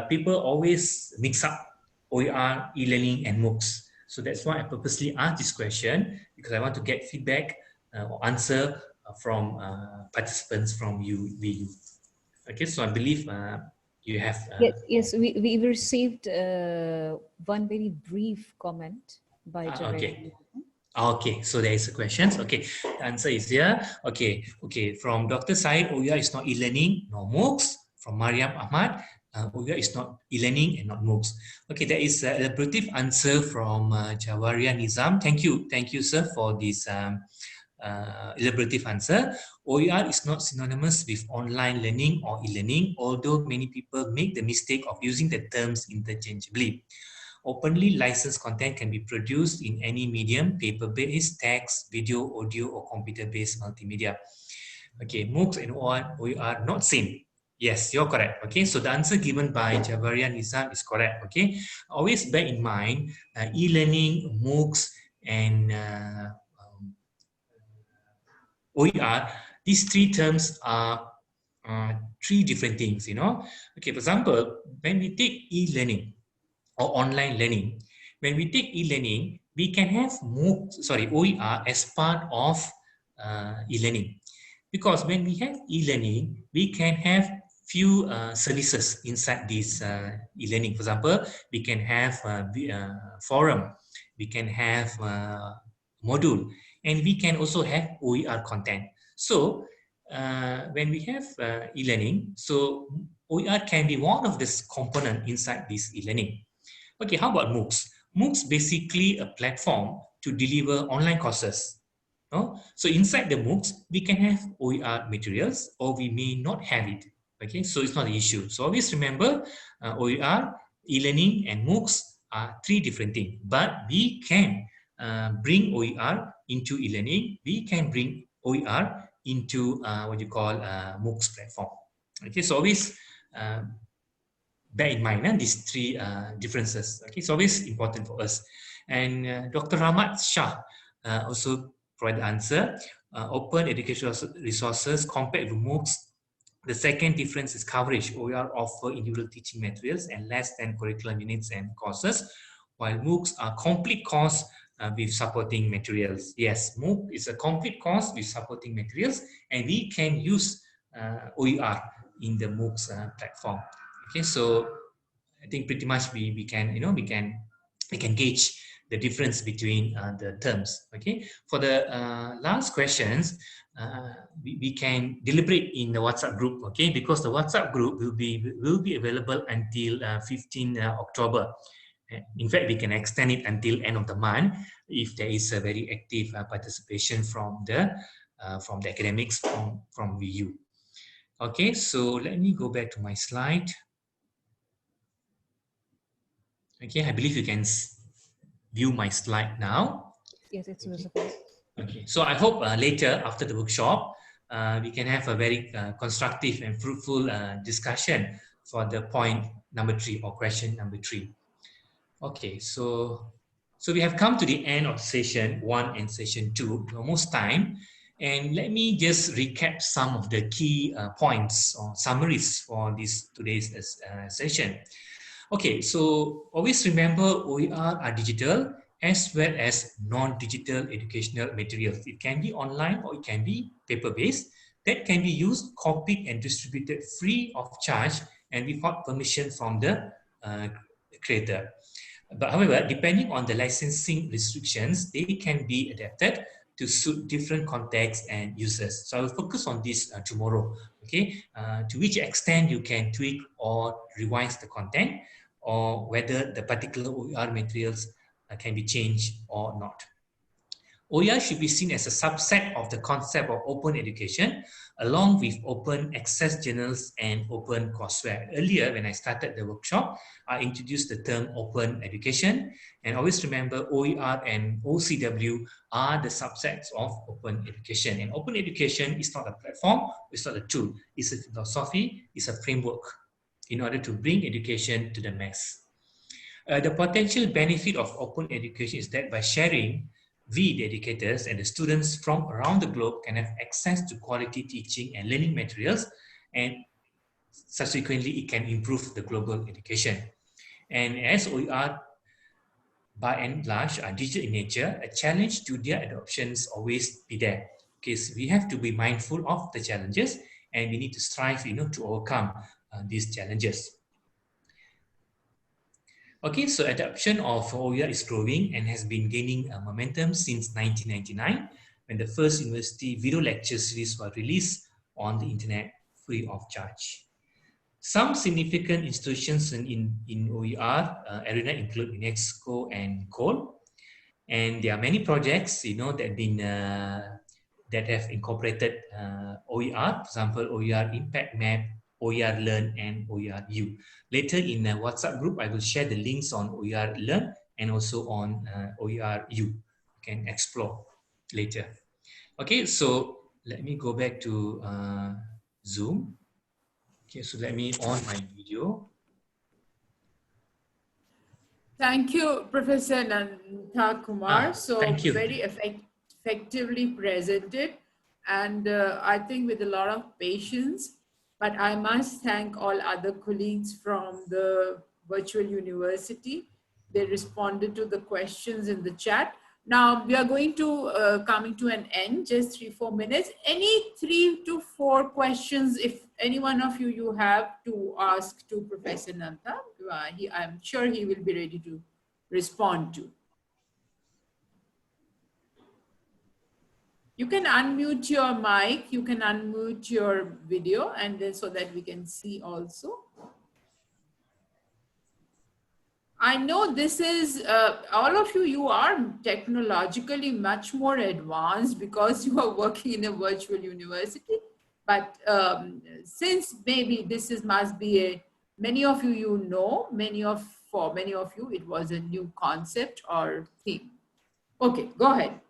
E: people always mix up OER, e-learning, and MOOCs. So that's why I purposely asked this question because I want to get feedback or answer from participants from VU. Okay, so I believe you have.
B: Yes, we received one very brief comment by Javed.
E: Okay. Okay, so there is a question. Okay, the answer is here. Okay. From Dr. Said, OER is not e-learning, nor MOOCs. From Mariam Ahmad, OER is not e-learning and not MOOCs. Okay, there is a elaborative answer from Jawaria Nizam. Thank you, sir, for this elaborative answer. OER is not synonymous with online learning or e-learning, although many people make the mistake of using the terms interchangeably. Openly licensed content can be produced in any medium, paper-based, text, video, audio, or computer-based multimedia. Okay, MOOCs and OER are not same. Yes, you're correct. Okay, so the answer given by Jawaria Nizam is correct. Okay, always bear in mind e-learning, MOOCs, and OER, these three terms are three different things, Okay, for example, when we take e-learning, or online learning. When we take e-learning, we can have OER as part of e-learning. Because when we have e-learning, we can have few services inside this e-learning. For example, we can have forum, we can have module, and we can also have OER content. So when we have e-learning, so OER can be one of this component inside this e-learning. Okay, how about MOOCs? MOOCs basically a platform to deliver online courses. No? So inside the MOOCs, we can have OER materials or we may not have it. Okay, so it's not an issue. So always remember OER, e-learning, and MOOCs are three different things. But we can bring OER into e-learning. We can bring OER into what you call MOOCs platform. Okay, so always bear in mind these three differences. Okay, it's always important for us. And Dr. Rahmat Shah also provided the answer. Open educational resources compared with MOOCs. The second difference is coverage. OER offer individual teaching materials and less than curriculum units and courses, while MOOCs are complete course with supporting materials. Yes, MOOC is a complete course with supporting materials, and we can use OER in the MOOCs platform. Okay, so I think pretty much we can gauge the difference between the terms. Okay, for the last questions, we can deliberate in the WhatsApp group. Okay, because the WhatsApp group will be available until 15 October. In fact, we can extend it until end of the month if there is a very active participation from the academics from VU. Okay, so let me go back to my slide. Okay, I believe you can view my slide now.
B: Yes, it's visible.
E: Okay, so I hope later after the workshop, we can have a very constructive and fruitful discussion for the point number 3 or question number 3. Okay, so we have come to the end of session 1 and session 2, almost time. And let me just recap some of the key points or summaries for today's session. Okay, so always remember OER are digital as well as non-digital educational materials. It can be online or it can be paper-based that can be used, copied and distributed free of charge and without permission from the creator. But however, depending on the licensing restrictions, they can be adapted to suit different contexts and users. So I will focus on this tomorrow, okay? To which extent you can tweak or revise the content, or whether the particular OER materials can be changed or not. OER should be seen as a subset of the concept of open education, along with open access journals and open courseware. Earlier, when I started the workshop, I introduced the term open education, and always remember OER and OCW are the subsets of open education. And open education is not a platform, it's not a tool, it's a philosophy, it's a framework in order to bring education to the mass. The potential benefit of open education is that by sharing, we, the educators and the students from around the globe, can have access to quality teaching and learning materials, and subsequently it can improve the global education. And as OER by and large are digital in nature, a challenge to their adoptions always be there. Because we have to be mindful of the challenges, and we need to strive, to overcome these challenges. Okay, so adoption of OER is growing and has been gaining momentum since 1999, when the first university video lecture series were released on the internet free of charge. Some significant institutions in OER arena include UNESCO and COL, and there are many projects, that have incorporated OER. For example, Oer Impact Map, Oer Learn, and Oer U. Later in the WhatsApp group, I will share the links on Oer Learn and also on Oer U. You can explore later. Okay, so let me go back to Zoom. Okay, so let me on my video.
C: Thank you, Professor Nanta Kumar. So
E: thank you.
C: very effectively presented, and I think with a lot of patience. But I must thank all other colleagues from the virtual university. They responded to the questions in the chat. Now we are going to coming to an end, just 3-4 minutes. Any 3 to 4 questions, if any one of you have to ask to Professor Nanta, I'm sure he will be ready to respond to. You can unmute your mic, you can unmute your video, and then so that we can see also. I know this is, all of you are technologically much more advanced because you are working in a virtual university. But since maybe this must be many of you know, for many of you, it was a new concept or theme. Okay, go ahead.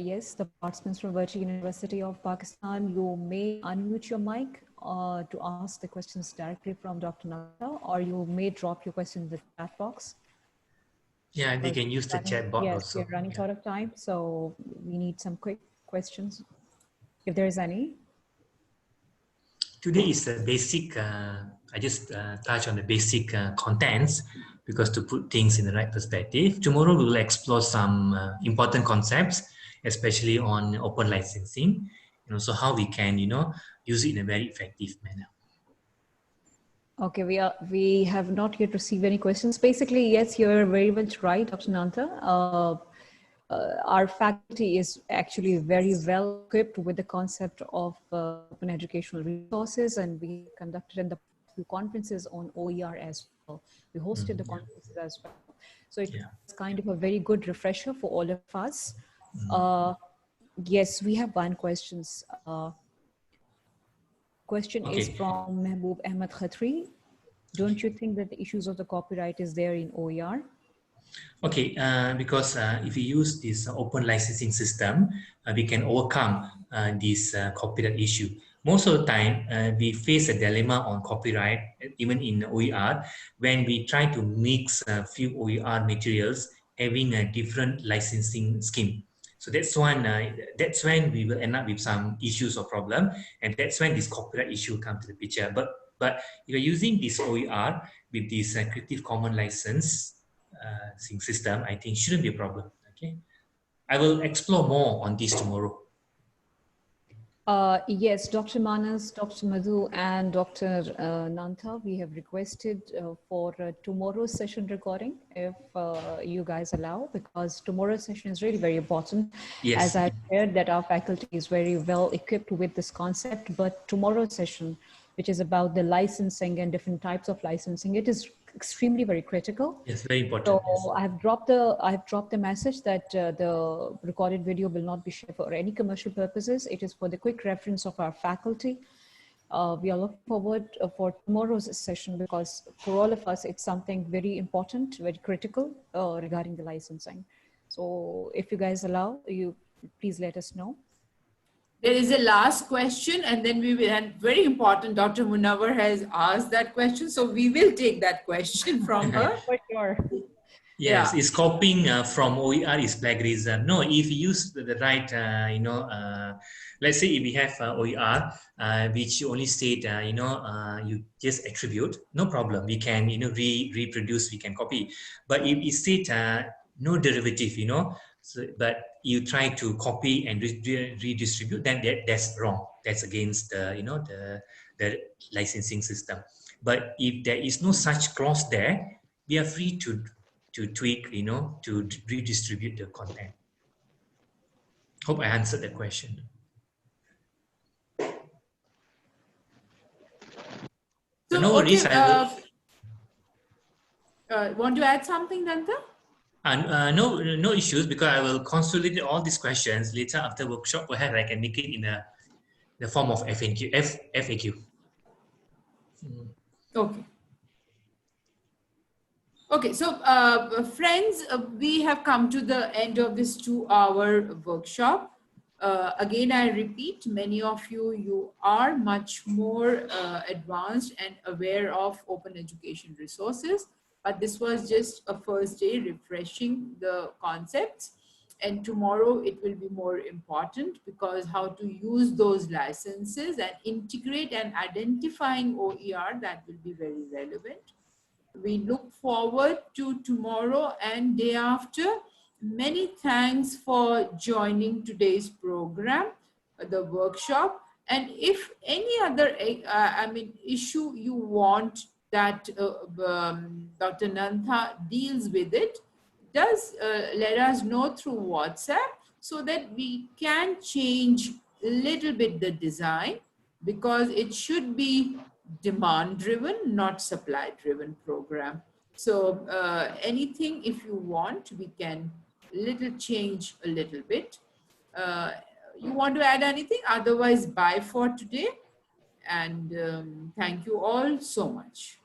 B: Yes, the participants from Virtual University of Pakistan, you may unmute your mic to ask the questions directly from Dr. Nanta, or you may drop your question in the chat box.
E: Yeah, they can use the chat box also.
B: Yes, we're running out of time, so we need some quick questions, if there is any.
E: Today is a basic, I just touch on the basic contents, because to put things in the right perspective. Tomorrow we will explore some important concepts, especially on open licensing, and also how we can, use it in a very effective manner.
B: Okay, we have not yet received any questions. Basically, yes, you're very much right, Dr. Nanta. Our faculty is actually very well equipped with the concept of open educational resources, and we conducted the conferences on OER as well. We hosted the conferences as well. So it's kind of a very good refresher for all of us. Yes, we have one question. Question is from Mehboob Ahmed Khatri. Don't you think that the issues of the copyright is there in OER?
E: Okay, because if we use this open licensing system, we can overcome this copyright issue. Most of the time, we face a dilemma on copyright, even in OER, when we try to mix a few OER materials having a different licensing scheme. So that's when we will end up with some issues or problem, and that's when this copyright issue comes to the picture. But if you're using this OER with this Creative Commons license system, I think shouldn't be a problem. Okay, I will explore more on this tomorrow.
B: Yes, Dr. Manas, Dr. Madhu, and Dr. Nanta, we have requested for tomorrow's session recording, if you guys allow, because tomorrow's session is really very important.
E: Yes.
B: As I've heard that our faculty is very well equipped with this concept, but tomorrow's session, which is about the licensing and different types of licensing, it is extremely very critical.
E: Yes, very important.
B: So
E: Yes.
B: I've dropped the message that the recorded video will not be shared for any commercial purposes. It is for the quick reference of our faculty. We are looking forward for tomorrow's session, because for all of us, it's something very important, very critical regarding the licensing. So if you guys allow, you please let us know.
C: There is a last question, and then we will, and very important, Dr. Munawar has asked that question, so we will take that question from her.
B: For sure.
E: Yes,
C: Yeah.
E: is copying from OER is plagiarism. No, if you use the right, let's say if we have OER, which only state, you just attribute, no problem. We can, reproduce, we can copy. But if it state no derivative, so, but you try to copy and redistribute, then that's wrong. That's against the licensing system. But if there is no such clause there, we are free to tweak, to redistribute the content. Hope I answered the question. So no worries.
C: Okay, want to add something, Danta?
E: No issues, because I will consolidate all these questions later after workshop. Perhaps I can make it in the form of FAQ.
C: Okay. Okay, so friends, we have come to the end of this 2-hour workshop. Again, I repeat, many of you are much more advanced and aware of open education resources, but this was just a first day refreshing the concepts. And tomorrow it will be more important, because how to use those licenses and integrate and identifying OER, that will be very relevant. We look forward to tomorrow and day after. Many thanks for joining today's program, the workshop. And if any other issue you want that Dr. Nantha deals with it, does let us know through WhatsApp, so that we can change a little bit the design, because it should be demand driven, not supply driven program. So anything, if you want, we can change a little bit. You want to add anything? Otherwise, bye for today. And thank you all so much.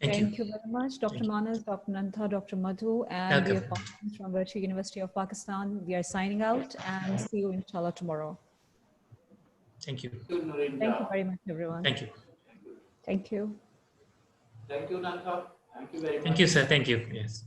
B: Thank you very much, Dr. Manas, Dr. Nantha, Dr. Madhu, and the partners from Virtual University of Pakistan. We are signing out, and see you inshallah tomorrow.
E: Thank you.
B: Thank you very much, everyone.
E: Thank you.
B: Thank you.
D: Thank you, Nantha. Thank you very much.
E: Thank you, sir. Thank you. Yes.